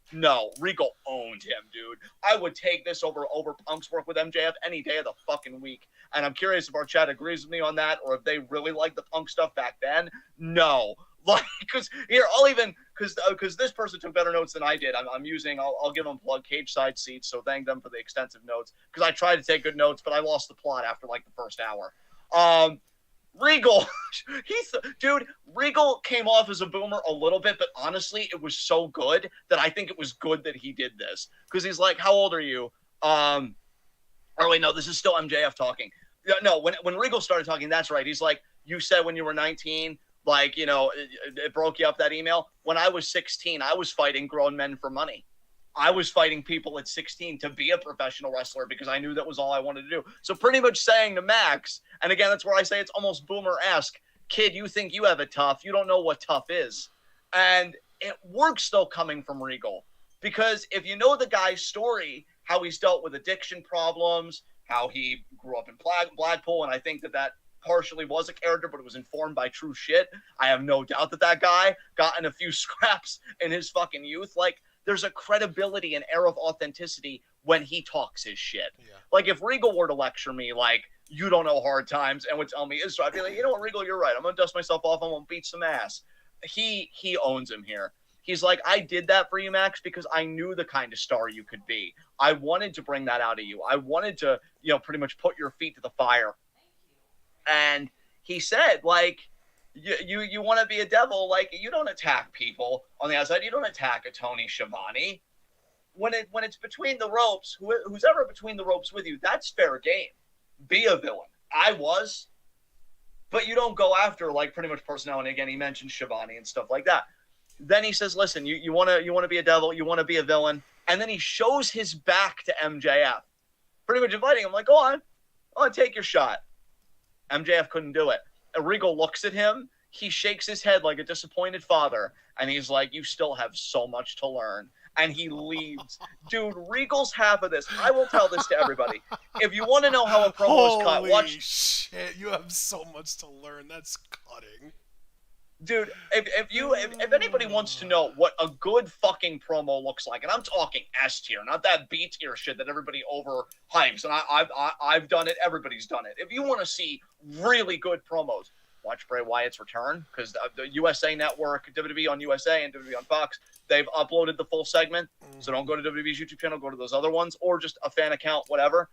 Regal owned him, dude. I would take this over Punk's work with MJF any day of the fucking week. And I'm curious if our chat agrees with me on that, or if they really liked the Punk stuff back then. No. Like, because here, because this person took better notes than I did. I'll give them plug cage side seats, so thank them for the extensive notes, because I tried to take good notes, but I lost the plot after like the first hour. Regal, Regal came off as a boomer a little bit, but honestly, it was so good that I think it was good that he did this, because he's like, how old are you? Oh wait, no, this is still MJF talking. No, when Regal started talking, that's right. He's like, you said when you were 19, like, you know, it broke you up, that email. When I was 16, I was fighting grown men for money. I was fighting people at 16 to be a professional wrestler because I knew that was all I wanted to do. So pretty much saying to Max, and again, that's where I say it's almost boomer-esque, kid, you think you have it tough. You don't know what tough is. And it works, though, coming from Regal. Because if you know the guy's story, how he's dealt with addiction problems, how he grew up in Blackpool, and I think that partially was a character, but it was informed by true shit. I have no doubt that guy got in a few scraps in his fucking youth. Like, there's a credibility and air of authenticity when he talks his shit. Yeah. Like, if Regal were to lecture me, like, you don't know hard times, and would tell me is so, I'd be like, you know what, Regal, you're right. I'm going to dust myself off. I'm going to beat some ass. He owns him here. He's like, I did that for you, Max, because I knew the kind of star you could be. I wanted to bring that out of you. I wanted to, pretty much put your feet to the fire. And he said, like, you want to be a devil, like, you don't attack people on the outside. You don't attack a Tony Schiavone. When it's between the ropes, who's ever between the ropes with you, that's fair game. Be a villain. I was. But you don't go after, like, pretty much personality. Again, he mentioned Schiavone and stuff like that. Then he says, listen, you want to be a devil, you want to be a villain. And then he shows his back to MJF. Pretty much inviting him, like, go on, take your shot. MJF couldn't do it. And Regal looks at him. He shakes his head like a disappointed father. And he's like, you still have so much to learn. And he leaves. Dude, Regal's half of this. I will tell this to everybody. If you want to know how a promo is cut, watch. Holy shit, you have so much to learn. That's cutting. Dude, if anybody wants to know what a good fucking promo looks like, and I'm talking S tier, not that B tier shit that everybody overhypes, and I've done it, everybody's done it. If you want to see really good promos, watch Bray Wyatt's return, because the USA Network, WWE on USA and WWE on Fox, they've uploaded the full segment, so don't go to WWE's YouTube channel, go to those other ones, or just a fan account, whatever.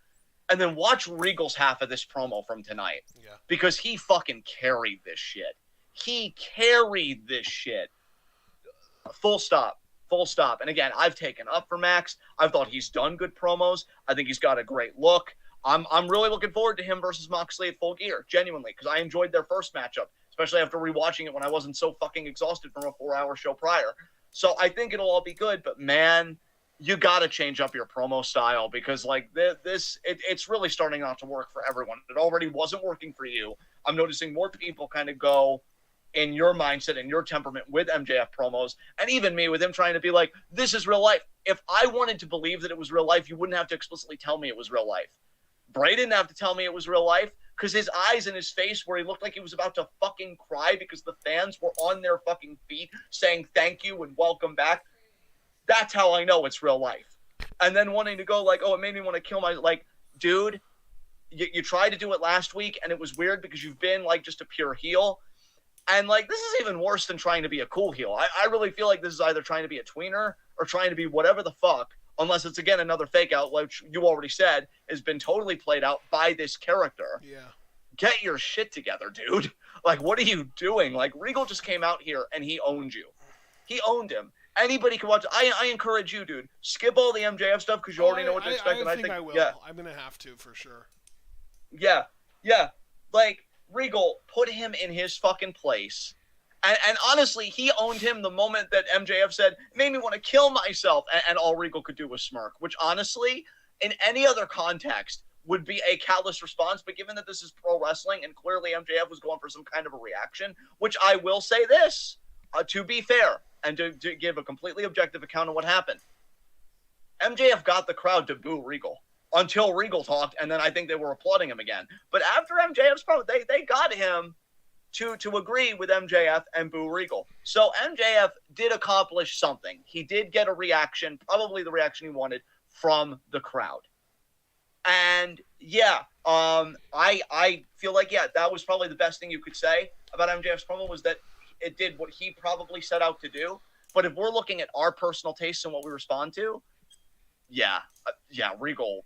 And then watch Regal's half of this promo from tonight, because he fucking carried this shit. He carried this shit. Full stop. And again, I've taken up for Max. I've thought he's done good promos. I think he's got a great look. I'm really looking forward to him versus Moxley at Full Gear, genuinely, because I enjoyed their first matchup, especially after rewatching it when I wasn't so fucking exhausted from a 4-hour show prior. So I think it'll all be good, but man, you got to change up your promo style, because like it's really starting not to work for everyone. It already wasn't working for you. I'm noticing more people kind of go in your mindset and your temperament with MJF promos, and even me with him trying to be like, this is real life. If I wanted to believe that it was real life, you wouldn't have to explicitly tell me it was real life. Bray didn't have to tell me it was real life, because his eyes and his face where he looked like he was about to fucking cry because the fans were on their fucking feet saying thank you and welcome back. That's how I know it's real life. And then wanting to go like, oh, it made me want to kill my, like, dude, you tried to do it last week and it was weird because you've been like just a pure heel. And, like, this is even worse than trying to be a cool heel. I really feel like this is either trying to be a tweener or trying to be whatever the fuck, unless it's, again, another fake out, which you already said has been totally played out by this character. Yeah. Get your shit together, dude. Like, what are you doing? Like, Regal just came out here and he owned you. He owned him. Anybody can watch. I encourage you, dude. Skip all the MJF stuff because you already know what to expect. I think I will. Yeah. I'm going to have to, for sure. Yeah. Like, Regal, put him in his fucking place. And honestly, he owned him the moment that MJF said, made me want to kill myself. And all Regal could do was smirk, which honestly, in any other context, would be a callous response. But given that this is pro wrestling and clearly MJF was going for some kind of a reaction, which I will say this, to be fair and to give a completely objective account of what happened, MJF got the crowd to boo Regal. Until Regal talked, and then I think they were applauding him again. But after MJF's promo, they got him to agree with MJF and boo Regal. So MJF did accomplish something. He did get a reaction, probably the reaction he wanted from the crowd. And yeah, I feel like, yeah, that was probably the best thing you could say about MJF's promo, was that it did what he probably set out to do. But if we're looking at our personal tastes and what we respond to, yeah, Regal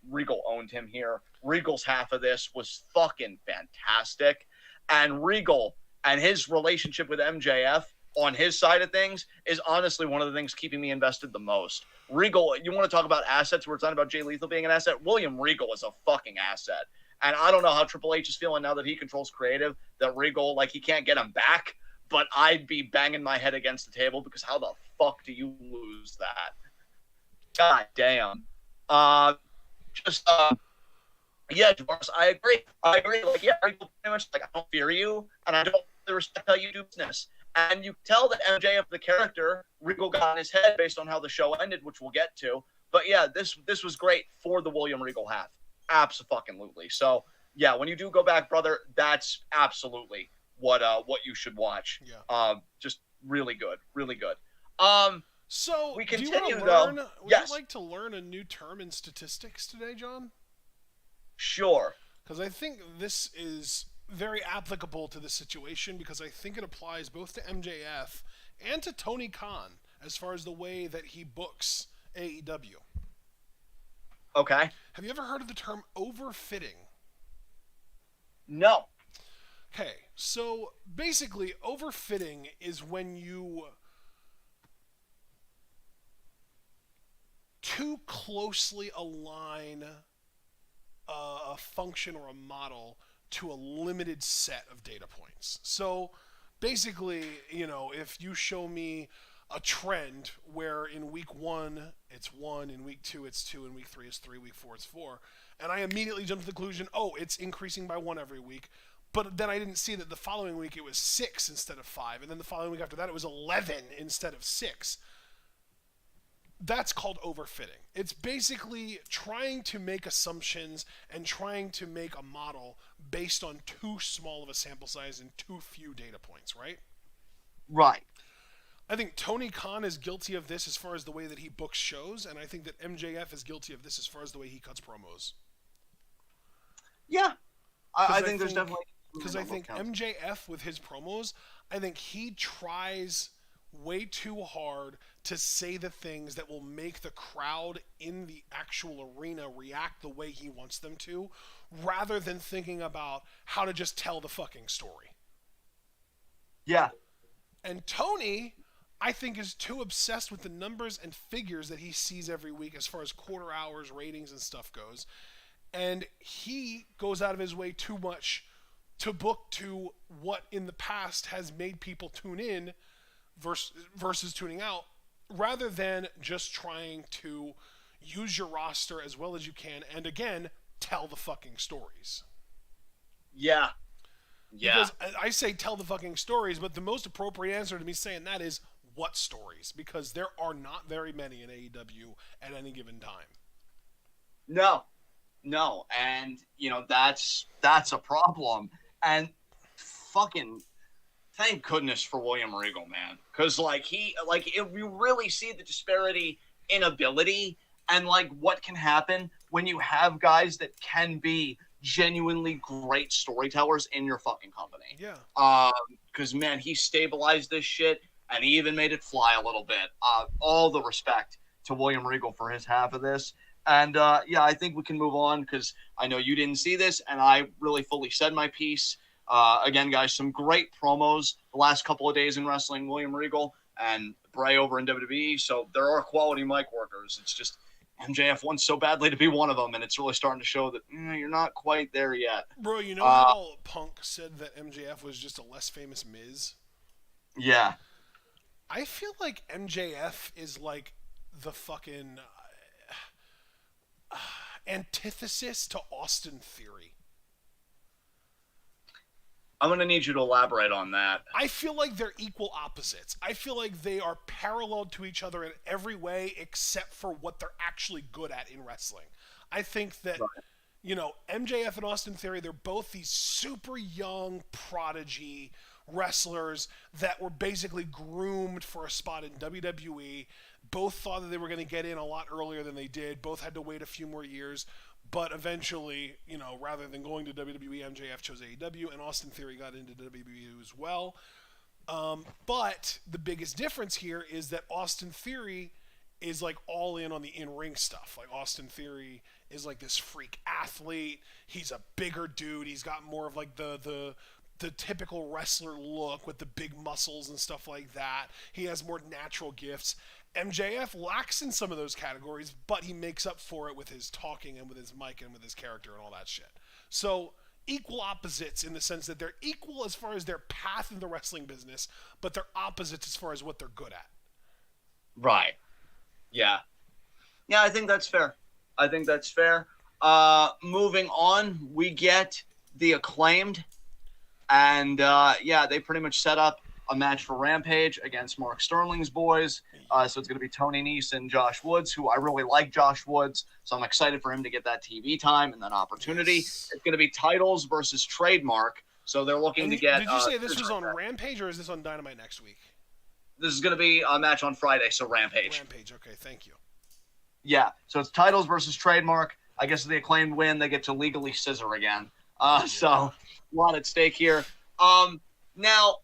owned him here. Regal's half of this was fucking fantastic. And Regal and his relationship with MJF on his side of things is honestly one of the things keeping me invested the most. Regal, you want to talk about assets? We're talking about Jay Lethal being an asset. William Regal is a fucking asset. And I don't know how Triple H is feeling now that he controls creative, that Regal, like, he can't get him back. But I'd be banging my head against the table, because how the fuck do you lose that? God damn. Uh, just Yeah, Javaris, I agree. I agree. Like, yeah, Regal pretty much like I don't fear you, and I don't really respect how you do business. And you tell that MJF, the character, Regal got in his head based on how the show ended, which we'll get to. But yeah, this was great for the William Regal half. Absolutely. So yeah, when you do go back, brother, that's absolutely what you should watch. Yeah. Just really good, really good. So, We do you want continue to though. learn? Would Yes, you like to learn a new term in statistics today, John? sure. Because I think this is very applicable to this situation because I think it applies both to MJF and to Tony Khan as far as the way that he books AEW. Okay. Have you ever heard of the term overfitting? No. Okay, so basically, overfitting is when you too closely align a function or a model to a limited set of data points. So basically, if you show me a trend where in week 1 it's 1, in week 2 it's 2, in week 3 it's 3, week 4 it's 4, and I immediately jump to the conclusion, oh, it's increasing by 1 every week, but then I didn't see that the following week it was 6 instead of 5, and then the following week after that it was 11 instead of 6. That's called overfitting. It's basically trying to make assumptions and trying to make a model based on too small of a sample size and too few data points, right? Right. I think Tony Khan is guilty of this as far as the way that he books shows, and I think that MJF is guilty of this as far as the way he cuts promos. Yeah. I think there's definitely... Because I think MJF, with his promos, I think he tries way too hard to say the things that will make the crowd in the actual arena react the way he wants them to, rather than thinking about how to just tell the fucking story. Yeah. And Tony, I think, is too obsessed with the numbers and figures that he sees every week as far as quarter hours, ratings, and stuff goes. And he goes out of his way too much to book to what in the past has made people tune in versus tuning out, rather than just trying to use your roster as well as you can and, again, tell the fucking stories. Yeah. Yeah. Because I say tell the fucking stories, but the most appropriate answer to me saying that is what stories? Because there are not very many in AEW at any given time. No. And, that's a problem. And fucking thank goodness for William Regal, man. Because, you really see the disparity in ability and, what can happen when you have guys that can be genuinely great storytellers in your fucking company. Yeah. Because, man, he stabilized this shit, and he even made it fly a little bit. All the respect to William Regal for his half of this. And, I think we can move on, because I know you didn't see this, and I really fully said my piece. Again, guys, some great promos the last couple of days in wrestling. William Regal and Bray over in WWE. So there are quality mic workers. It's just MJF wants so badly to be one of them, and it's really starting to show that you're not quite there yet. Bro, you know how Punk said that MJF was just a less famous Miz? Yeah. I feel like MJF is like the fucking antithesis to Austin Theory. I'm going to need you to elaborate on that. I feel like they're equal opposites. I feel like they are parallel to each other in every way except for what they're actually good at in wrestling. I think that, MJF and Austin Theory, they're both these super young prodigy wrestlers that were basically groomed for a spot in WWE. Both thought that they were going to get in a lot earlier than they did. Both had to wait a few more years. But eventually, rather than going to WWE, MJF chose AEW, and Austin Theory got into WWE as well. But the biggest difference here is that Austin Theory is like all in on the in-ring stuff. Like Austin Theory is like this freak athlete. He's a bigger dude. He's got more of like the typical wrestler look with the big muscles and stuff like that. He has more natural gifts. MJF lacks in some of those categories, but he makes up for it with his talking and with his mic and with his character and all that shit. So, equal opposites in the sense that they're equal as far as their path in the wrestling business, but they're opposites as far as what they're good at. Right. Yeah. Yeah, I think that's fair. I think that's fair. Moving on, we get the Acclaimed, and yeah, they pretty much set up a match for Rampage against Mark Sterling's boys. So it's going to be Tony Nese and Josh Woods, who I really like Josh Woods, so I'm excited for him to get that TV time and that opportunity. Yes. It's going to be Titles versus Trademark, so they're looking to get. Did you say this was on Rampage or is this on Dynamite next week? This is going to be a match on Friday, so Rampage. Rampage, okay, thank you. Yeah, so it's Titles versus Trademark. I guess if the Acclaimed win, they get to legally scissor again. So a lot at stake here. Now,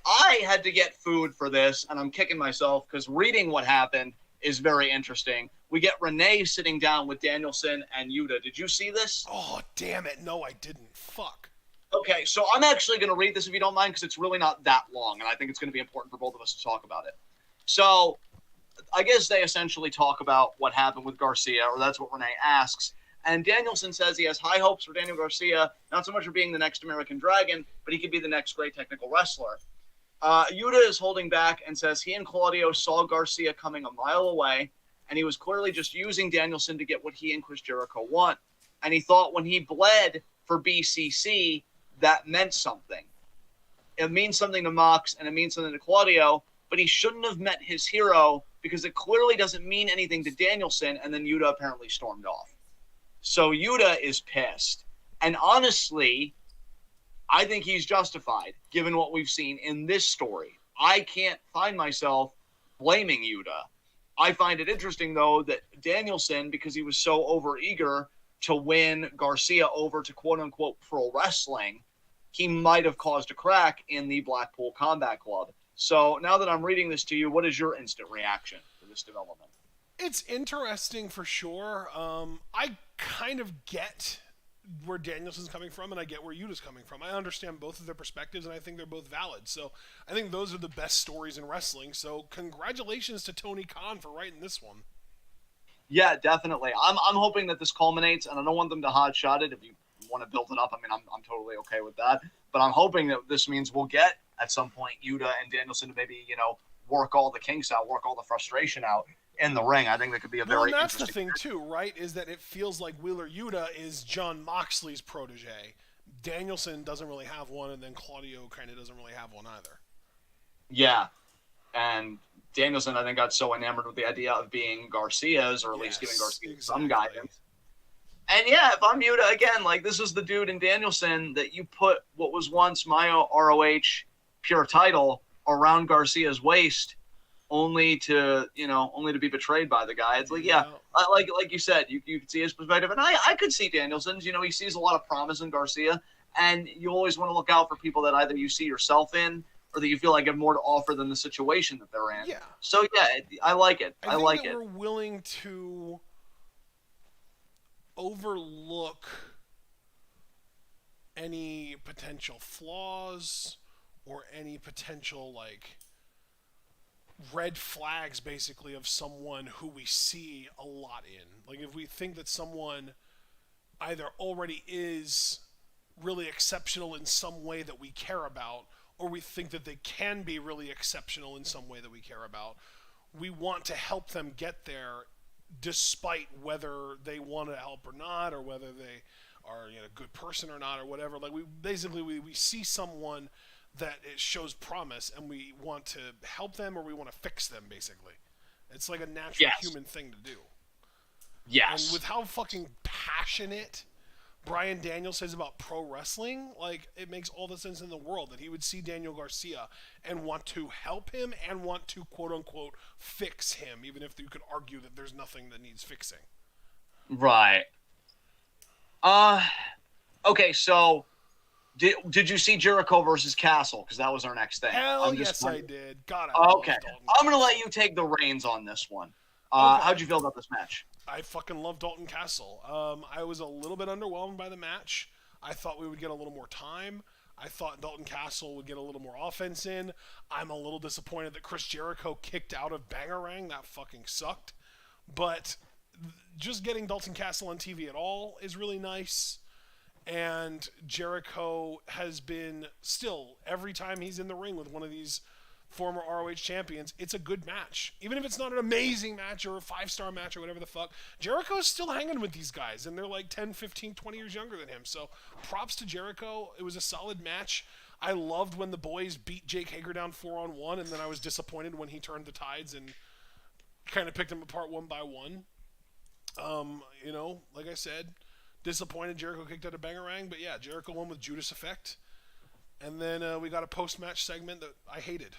I had to get food for this, and I'm kicking myself because reading what happened is very interesting. We get Renee sitting down with Danielson and Yuta. Did you see this? Oh, damn it. No, I didn't. Fuck. Okay, so I'm actually going to read this if you don't mind because it's really not that long, and I think it's going to be important for both of us to talk about it. So I guess they essentially talk about what happened with Garcia, or that's what Renee asks. And Danielson says he has high hopes for Daniel Garcia, not so much for being the next American Dragon, but he could be the next great technical wrestler. Yuta is holding back and says he and Claudio saw Garcia coming a mile away, and he was clearly just using Danielson to get what he and Chris Jericho want. And he thought when he bled for BCC, that meant something. It means something to Mox, and it means something to Claudio, but he shouldn't have met his hero because it clearly doesn't mean anything to Danielson, and then Yuta apparently stormed off. So Yuta is pissed. And honestly, I think he's justified, given what we've seen in this story. I can't find myself blaming Yuta. I find it interesting, though, that Danielson, because he was so overeager to win Garcia over to quote-unquote pro wrestling, he might have caused a crack in the Blackpool Combat Club. So now that I'm reading this to you, what is your instant reaction to this development? It's interesting for sure. I kind of get where Danielson's coming from, and I get where Yuta's coming from. I understand both of their perspectives, and I think they're both valid. So I think those are the best stories in wrestling. So congratulations to Tony Khan for writing this one. Yeah, definitely. I'm hoping that this culminates, and I don't want them to hotshot it. If you want to build it up, I mean, I'm totally okay with that. But I'm hoping that this means we'll get, at some point, Yuta and Danielson to maybe, work all the kinks out, work all the frustration out in the ring. I think that could be a very Well, and that's the interesting thing, too, right? Is that it feels like Wheeler Yuta is John Moxley's protege. Danielson doesn't really have one, and then Claudio kind of doesn't really have one either. Yeah. And Danielson, I think, got so enamored with the idea of being Garcia's, or at least giving Garcia some guidance. And yeah, if I'm Yuta, again, like, this is the dude in Danielson that you put what was once my ROH pure title around Garcia's waist, only to be betrayed by the guy. It's like, yeah, like you said, you could see his perspective, and I could see Danielson's. He sees a lot of promise in Garcia, and you always want to look out for people that either you see yourself in or that you feel like have more to offer than the situation that they're in. Yeah. So yeah, I like it. I like think it. We're willing to overlook any potential flaws or any potential red flags basically of someone who we see a lot in. Like if we think that someone either already is really exceptional in some way that we care about, or we think that they can be really exceptional in some way that we care about, we want to help them get there despite whether they want to help or not, or whether they are a good person or not, or whatever. Like we see someone that it shows promise, and we want to help them or we want to fix them. Basically, it's like a natural human thing to do. Yes. And with how fucking passionate Bryan Daniels says about pro wrestling, like, it makes all the sense in the world that he would see Daniel Garcia and want to help him and want to, quote-unquote, fix him, even if you could argue that there's nothing that needs fixing. Right. Okay, so did you see Jericho versus Castle? Because that was our next thing. Hell yes, I did. God, okay. I'm going to let you take the reins on this one. Okay. How'd you feel about this match? I fucking love Dalton Castle. I was a little bit underwhelmed by the match. I thought we would get a little more time. I thought Dalton Castle would get a little more offense in. I'm a little disappointed that Chris Jericho kicked out of Bangarang. That fucking sucked. But just getting Dalton Castle on TV at all is really nice. And Jericho has been still, every time he's in the ring with one of these former ROH champions, it's a good match. Even if it's not an amazing match or a 5-star match or whatever the fuck, Jericho's still hanging with these guys, and they're like 10, 15, 20 years younger than him. So props to Jericho. It was a solid match. I loved when the boys beat Jake Hager down 4-on-1, and then I was disappointed when he turned the tides and kind of picked them apart one by one. Like I said, disappointed Jericho kicked out a bangerang, but yeah, Jericho won with Judas Effect. And then we got a post-match segment that I hated.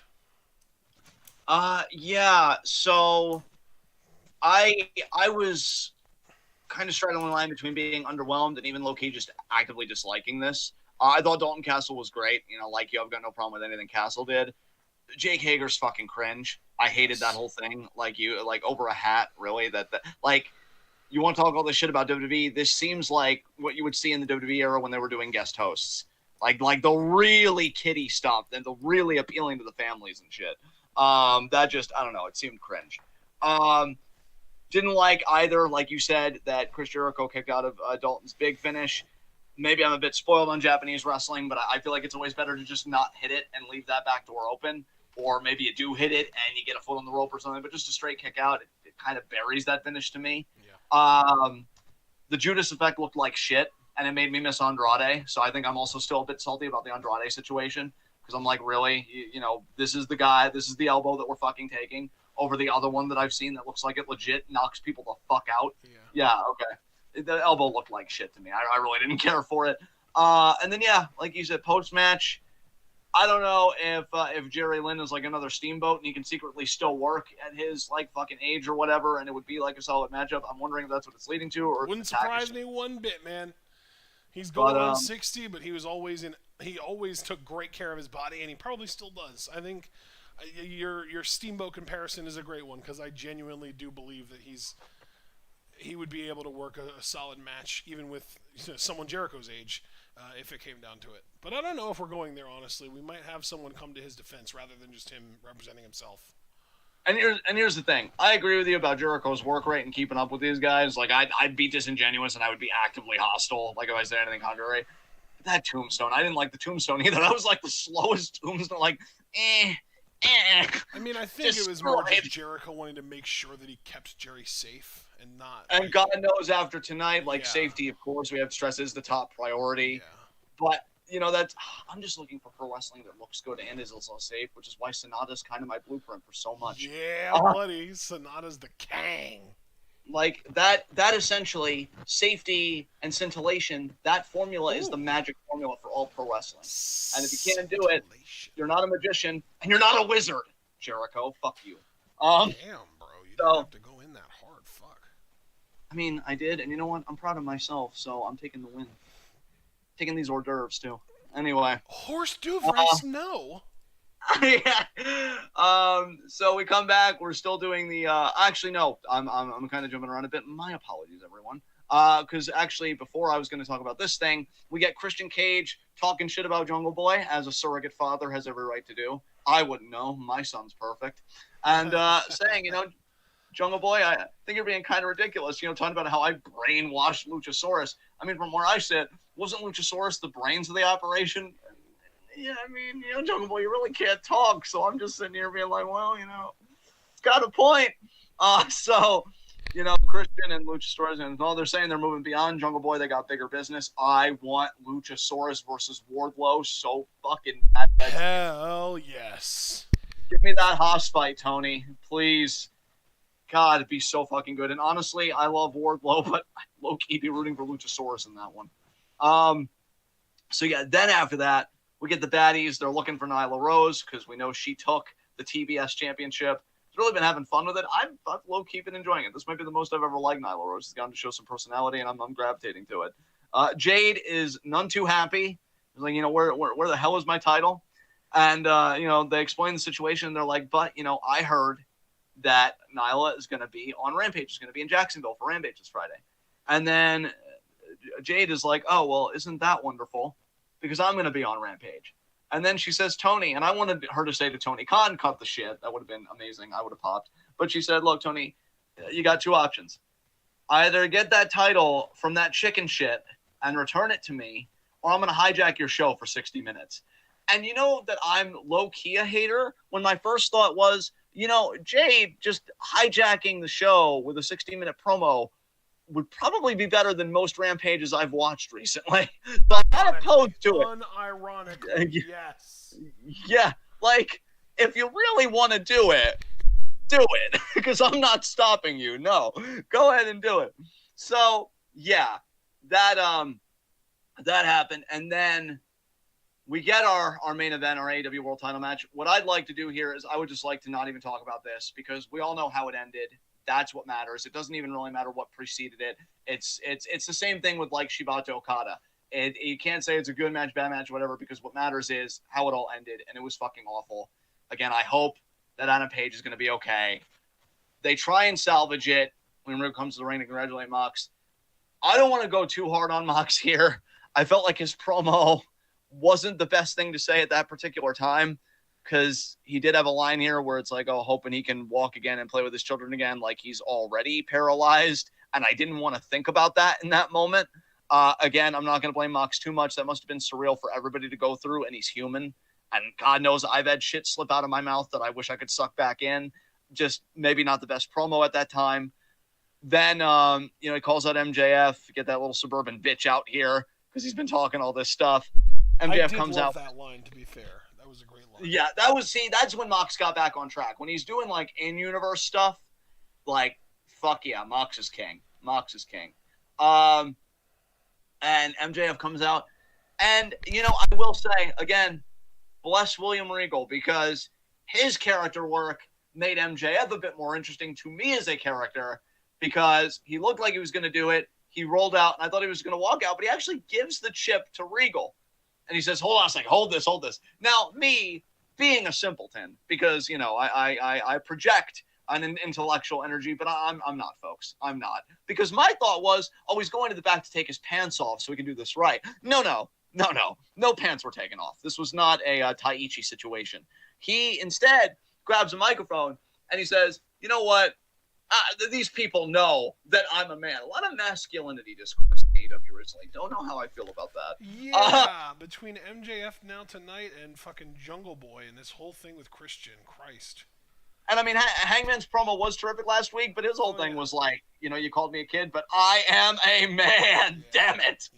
Yeah. So I was kind of straddling the line between being underwhelmed and even low-key just actively disliking this. I thought Dalton Castle was great. Like you, I've got no problem with anything Castle did. Jake Hager's fucking cringe. I hated that whole thing. Like over a hat, really. That you want to talk all this shit about WWE? This seems like what you would see in the WWE era when they were doing guest hosts. Like the really kiddie stuff and the really appealing to the families and shit. That just, I don't know, it seemed cringe. Didn't like either, like you said, that Chris Jericho kicked out of Dalton's big finish. Maybe I'm a bit spoiled on Japanese wrestling, but I feel like it's always better to just not hit it and leave that back door open. Or maybe you do hit it and you get a foot on the rope or something, but just a straight kick out, it kind of buries that finish to me. Yeah. The Judas Effect looked like shit, and it made me miss Andrade. So I think I'm also still a bit salty about the Andrade situation, because I'm like, really? This is the guy, this is the elbow that we're fucking taking over the other one that I've seen that looks like it legit knocks people the fuck out. Yeah, okay. The elbow looked like shit to me. I really didn't care for it. And then, yeah, like you said, post-match, I don't know if Jerry Lynn is like another Steamboat and he can secretly still work at his like fucking age or whatever, and it would be like a solid matchup. I'm wondering if that's what it's leading to. Or wouldn't surprise me one bit, man. He's going on 60, but he always took great care of his body, and he probably still does. I think your Steamboat comparison is a great one, because I genuinely do believe that he would be able to work a solid match even with someone Jericho's age if it came down to it. But I don't know if we're going there, honestly. We might have someone come to his defense rather than just him representing himself. And here's the thing. I agree with you about Jericho's work rate and keeping up with these guys. Like, I'd be disingenuous and I would be actively hostile, like if I said anything contrary. That tombstone, I didn't like the tombstone either. That was like the slowest tombstone. Like, I mean, I think it was more just Jericho wanting to make sure that he kept Jerry safe and not. And God knows after tonight, safety, of course, we have to stress is the top priority. Yeah. But I'm just looking for pro wrestling that looks good and is also safe, which is why Sonata's kind of my blueprint for so much. Yeah, buddy, Sonata's the king. Like that essentially, safety and scintillation, that formula is the magic formula for all pro wrestling. And if you can't do it, you're not a magician and you're not a wizard, Jericho. Fuck you. Damn, bro, you didn't have to go in that hard. Fuck. I mean, I did, and you know what? I'm proud of myself, so I'm taking the win. Taking these hors d'oeuvres too. Anyway. Horse d'oeuvres? No. Yeah. So we come back. We're still doing the. Actually, no. I'm kind of jumping around a bit. My apologies, everyone. Because actually, before I was going to talk about this thing, we get Christian Cage talking shit about Jungle Boy, as a surrogate father has every right to do. I wouldn't know. My son's perfect. And saying, Jungle Boy, I think you're being kind of ridiculous. Talking about how I brainwashed Luchasaurus. I mean, from where I sit, wasn't Luchasaurus the brains of the operation? Yeah, I mean, Jungle Boy, you really can't talk. So I'm just sitting here being like, well, it's got a point. So, Christian and Luchasaurus, and all they're saying they're moving beyond Jungle Boy. They got bigger business. I want Luchasaurus versus Wardlow so fucking bad. Hell yes. Give me that Haas fight, Tony. Please. God, it'd be so fucking good. And honestly, I love Wardlow, but I'd low-key be rooting for Luchasaurus in that one. So yeah, then after that, we get the baddies. They're looking for Nyla Rose because we know she took the TBS championship. She's really been having fun with it. I've low-key been enjoying it. This might be the most I've ever liked Nyla Rose. She's gotten to show some personality, and I'm gravitating to it. Jade is none too happy. She's like, where the hell is my title? And, they explain the situation. They're like, but, I heard that Nyla is going to be on Rampage. She's going to be in Jacksonville for Rampage this Friday. And then Jade is like, oh, well, isn't that wonderful? Because I'm going to be on Rampage. And then she says, Tony, and I wanted her to say to Tony Khan, cut the shit. That would have been amazing. I would have popped. But she said, look, Tony, you got two options. Either get that title from that chicken shit and return it to me, or I'm going to hijack your show for 60 minutes. And you know that I'm low-key a hater when my first thought was, Jade just hijacking the show with a 60-minute promo would probably be better than most rampages I've watched recently. So I'm not opposed to it. Unironically, yes. Yeah, like, if you really want to do it, because I'm not stopping you. No, go ahead and do it. So, yeah, that happened. And then we get our main event, our AEW World Title match. What I'd like to do here is I would just like to not even talk about this because we all know how it ended. That's what matters. It doesn't even really matter what preceded it. It's the same thing with like Shibata Okada. You can't say it's a good match, bad match, whatever, because what matters is how it all ended, and it was fucking awful. Again, I hope that Adam Page is going to be okay. They try and salvage it when Rick comes to the ring to congratulate Mox. I don't want to go too hard on Mox here. I felt like his promo wasn't the best thing to say at that particular time because he did have a line here where it's like, oh, hoping he can walk again and play with his children again like he's already paralyzed. And I didn't want to think about that in that moment. Again, I'm not going to blame Mox too much. That must have been surreal for everybody to go through, and he's human. And God knows I've had shit slip out of my mouth that I wish I could suck back in. Just maybe not the best promo at that time. Then, he calls out MJF, get that little suburban bitch out here because he's been talking all this stuff. MJF comes out. I did love that line, to be fair. That was a great line. Yeah, that's when Mox got back on track. When he's doing, like, in-universe stuff, like, fuck yeah, Mox is king. Mox is king. And MJF comes out. And, I will say, again, bless William Regal, because his character work made MJF a bit more interesting to me as a character, because he looked like he was going to do it. He rolled out, and I thought he was going to walk out, but he actually gives the chip to Regal. And he says, hold on a second, hold this. Now, me being a simpleton, because, I project an intellectual energy, but I'm not, folks. I'm not. Because my thought was, he's going to the back to take his pants off so we can do this right. No. No pants were taken off. This was not a Taichi situation. He instead grabs a microphone and he says, you know what? These people know that I'm a man. A lot of masculinity discourse in AEW recently. Don't know how I feel about that. Yeah, between MJF now tonight and fucking Jungle Boy and this whole thing with Christian, Christ. And I mean, Hangman's promo was terrific last week, but his whole thing was like, you called me a kid, but I am a man. Yeah. Damn it.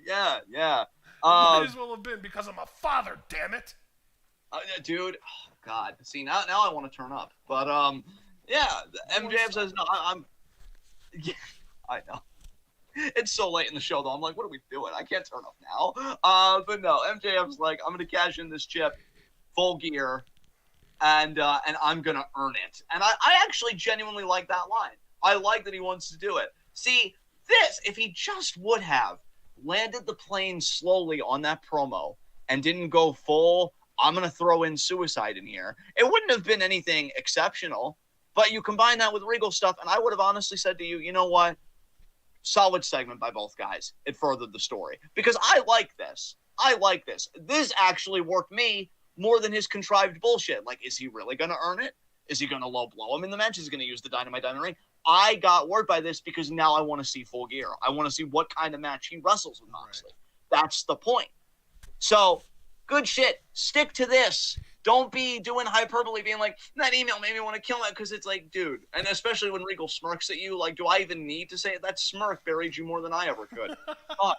Yeah. Might as well have been because I'm a father. Damn it. Dude. Oh, God. See, now I want to turn up. But yeah. MJF says no. Yeah, I know. It's so late in the show though. I'm like, what are we doing? I can't turn up now. But no. MJF's like, I'm gonna cash in this chip, full gear. And I'm going to earn it. And I actually genuinely like that line. I like that he wants to do it. See, if he just would have landed the plane slowly on that promo and didn't go full, I'm going to throw in suicide in here, it wouldn't have been anything exceptional. But you combine that with Regal stuff, and I would have honestly said to you, you know what? Solid segment by both guys. It furthered the story. Because I like this. This actually worked me more than his contrived bullshit. Like, is he really going to earn it? Is he going to low blow him in the match? Is he going to use the Dynamite Diamond Ring? I got word by this because now I want to see Full Gear. I want to see what kind of match he wrestles with Moxley. Right. That's the point. So, good shit. Stick to this. Don't be doing hyperbole, being like, that email made me want to kill that, because it's like, dude. And especially when Regal smirks at you, like, do I even need to say it? That smirk buried you more than I ever could. Fuck.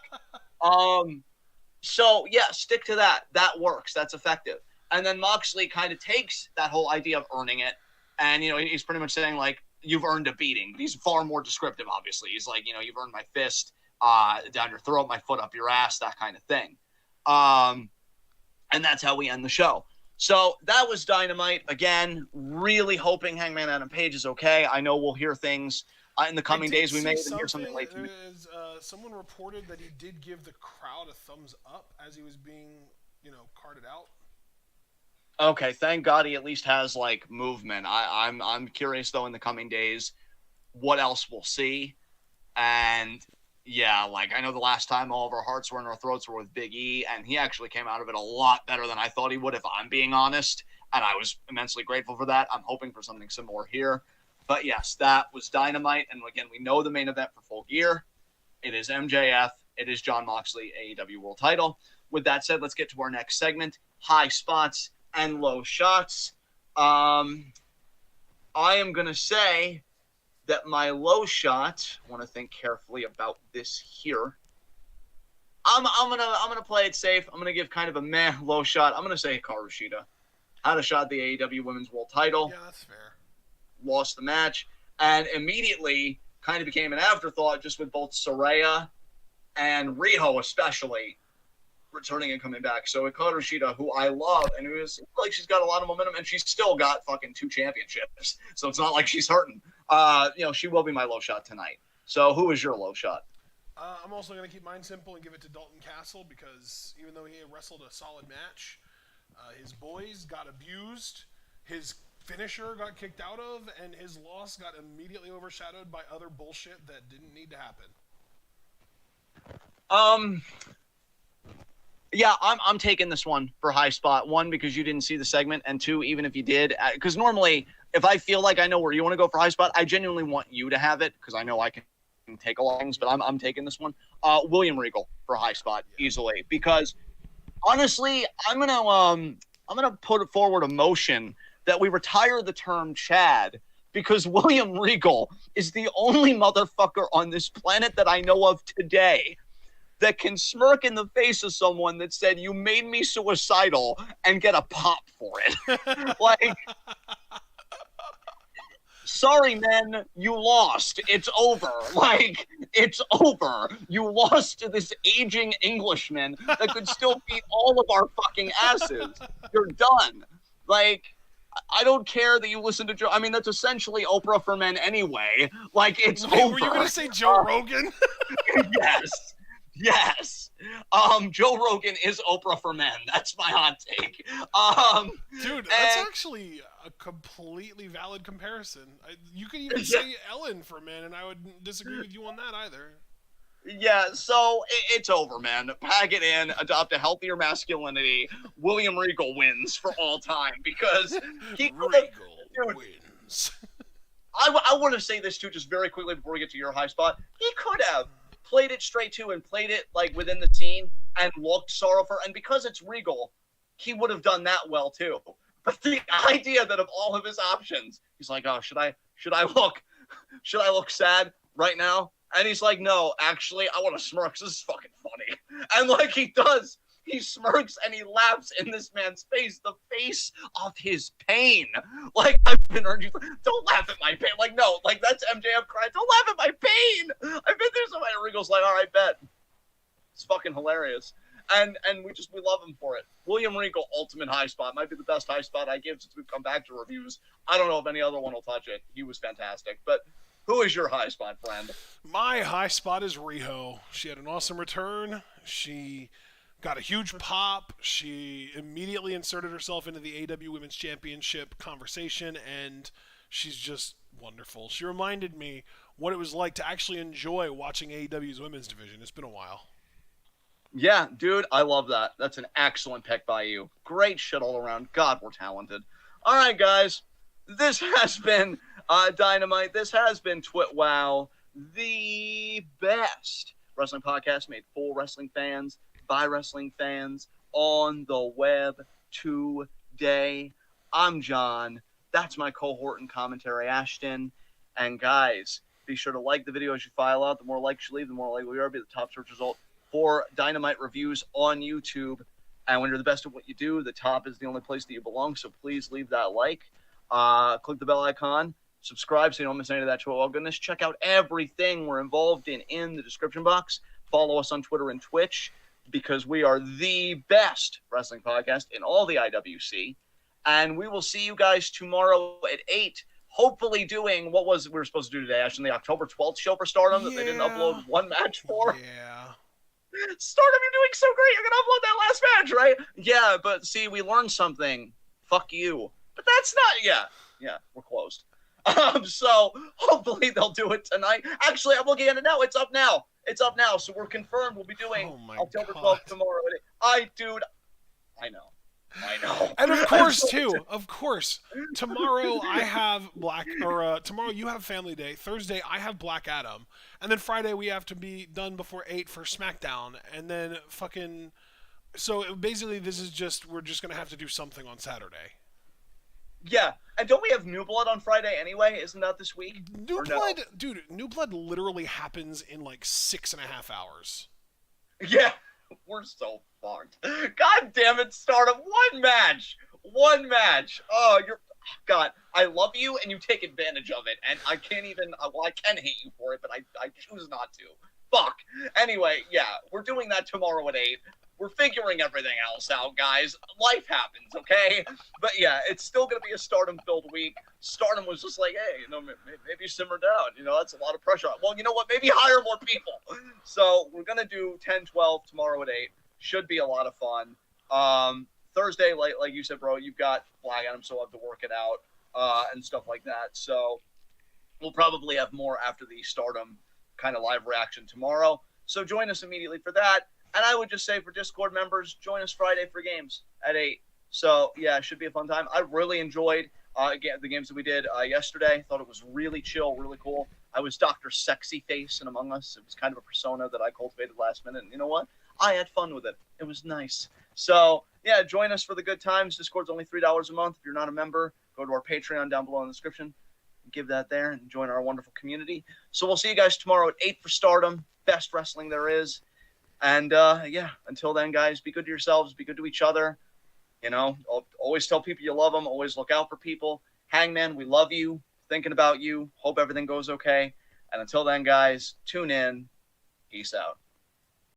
So, yeah, stick to that. That works. That's effective. And then Moxley kind of takes that whole idea of earning it, and, he's pretty much saying, like, you've earned a beating. But he's far more descriptive, obviously. He's like, you've earned my fist down your throat, my foot up your ass, that kind of thing. And that's how we end the show. So that was Dynamite. Again, really hoping Hangman Adam Page is okay. I know we'll hear things in the coming days. We may even hear something late. Someone reported that he did give the crowd a thumbs up as he was being, carted out. Okay, thank God he at least has like movement. I'm curious though in the coming days what else we'll see. And yeah, like I know the last time all of our hearts were in our throats were with Big E, and he actually came out of it a lot better than I thought he would, if I'm being honest. And I was immensely grateful for that. I'm hoping for something similar here. But yes, that was Dynamite. And again, we know the main event for Full Gear. It is MJF It is Jon Moxley, AEW World Title. With that said, let's get to our next segment, high spots and low shots. I am going to say that my low shot, I want to think carefully about this here. I'm gonna play it safe. I'm gonna give kind of a meh low shot. I'm gonna say Hikaru Shida had a shot at the AEW Women's World Title. Yeah, that's fair. Lost the match, and immediately kind of became an afterthought just with both Saraya and Riho especially returning and coming back. So Hikaru Shida, who I love, and who is like she's got a lot of momentum, and she's still got fucking 2 championships. So it's not like she's hurting. She will be my low shot tonight. So who is your low shot? I'm also going to keep mine simple and give it to Dalton Castle because even though he wrestled a solid match, his boys got abused, his finisher got kicked out of, and his loss got immediately overshadowed by other bullshit that didn't need to happen. Yeah, I'm taking this one for high spot. 1, because you didn't see the segment, and 2, even if you did, because normally if I feel like I know where you want to go for high spot, I genuinely want you to have it because I know I can take a lot of things, but I'm taking this one. William Regal for high spot easily because honestly, I'm gonna put forward a motion that we retire the term Chad because William Regal is the only motherfucker on this planet that I know of today that can smirk in the face of someone that said, "You made me suicidal," and get a pop for it. Like, sorry, man, you lost. It's over. Like, it's over. You lost to this aging Englishman that could still beat all of our fucking asses. You're done. Like, I don't care that you listen to Joe. I mean, that's essentially Oprah for men anyway. Like, it's over. Were you going to say Joe Rogan? Yes. Yes. Joe Rogan is Oprah for men. That's my hot take. Dude, that's actually a completely valid comparison. You could even say Ellen for men, and I would disagree with you on that either. Yeah, so it's over, man. Pack it in, adopt a healthier masculinity. William Regal wins for all time because he Regal wins. I want to say this too, just very quickly before we get to your high spot. He could have played it straight too and played it like within the scene and looked sorrowful. And because it's Regal, he would have done that well too. But the idea that of all of his options, he's like, oh, should I look sad right now? And he's like, no, actually, I want to smirk. This is fucking funny. And like he does, he smirks and he laughs in this man's face, the face of his pain. Like, I've been heard you, don't laugh at my pain. Like, no, like that's MJF crying. Don't laugh at my pain. I've been there so many. Regal's like, all right, bet. It's fucking hilarious. And we love him for it. William Regal, ultimate high spot. Might be the best high spot I give since we've come back to reviews. I don't know if any other one will touch it. He was fantastic. But who is your high spot, friend? My high spot is Riho. She had an awesome return. She got a huge pop. She immediately inserted herself into the AEW Women's Championship conversation, and she's just wonderful. She reminded me what it was like to actually enjoy watching AEW's women's division. It's been a while. Yeah, dude, I love that. That's an excellent pick by you. Great shit all around. God, we're talented. All right, guys. This has been Dynamite. This has been TWitWoW, the best wrestling podcast made for wrestling fans, by wrestling fans, on the web today. I'm John. That's my cohort and commentary, Ashton. And guys, be sure to like the video as you file out. The more likes you leave, the more likely we are to be the top search result for Dynamite reviews on YouTube. And when you're the best at what you do, the top is the only place that you belong. So please leave that like. Click the bell icon. Subscribe so you don't miss any of that TWitWoW goodness. Check out everything we're involved in the description box. Follow us on Twitter and Twitch because we are the best wrestling podcast in all the IWC. And we will see you guys tomorrow at 8. Hopefully doing what was we were supposed to do today, actually, the October 12th show for Stardom that they didn't upload one match for. Yeah. Stardom, you're doing so great. You're going to upload that last match, right? Yeah, but see, we learned something. Fuck you. But that's not, yeah, we're closed. So hopefully they'll do it tonight. Actually, I'm looking at it now. It's up now. So we're confirmed we'll be doing October 12th tomorrow. I know. I know. And of course, tomorrow I have tomorrow you have Family Day. Thursday I have Black Adam, and then Friday we have to be done before 8 for SmackDown, and then fucking. So basically, this is just we're just gonna have to do something on Saturday. Yeah, and don't we have New Blood on Friday anyway? Isn't that this week? New Blood, dude. New Blood literally happens in like 6.5 hours. Yeah, we're so fucked. God damn it, Stardom. One match. Oh, God, I love you, and you take advantage of it. And I can't even, well, I can hate you for it, but I choose not to. Fuck. Anyway, yeah, we're doing that tomorrow at 8. We're figuring everything else out, guys. Life happens, okay? But yeah, it's still going to be a Stardom-filled week. Stardom was just like, hey, maybe simmer down. That's a lot of pressure. Well, you know what? Maybe hire more people. So we're going to do 10-12 tomorrow at 8. Should be a lot of fun. Thursday, like you said, bro, you've got Black Adam, so we'll have to work it out and stuff like that. So we'll probably have more after the Stardom kind of live reaction tomorrow. So join us immediately for that. And I would just say for Discord members, join us Friday for games at 8. So, yeah, it should be a fun time. I really enjoyed the games that we did yesterday. Thought it was really chill, really cool. I was Dr. Sexy Face in Among Us. It was kind of a persona that I cultivated last minute. And you know what? I had fun with it. It was nice. So, yeah, join us for the good times. Discord's only $3 a month. If you're not a member, go to our Patreon down below in the description. Give that there and join our wonderful community. So we'll see you guys tomorrow at 8 for Stardom. Best wrestling there is. And, yeah, until then, guys, be good to yourselves. Be good to each other. Always tell people you love them. Always look out for people. Hangman, we love you. Thinking about you. Hope everything goes okay. And until then, guys, tune in. Peace out.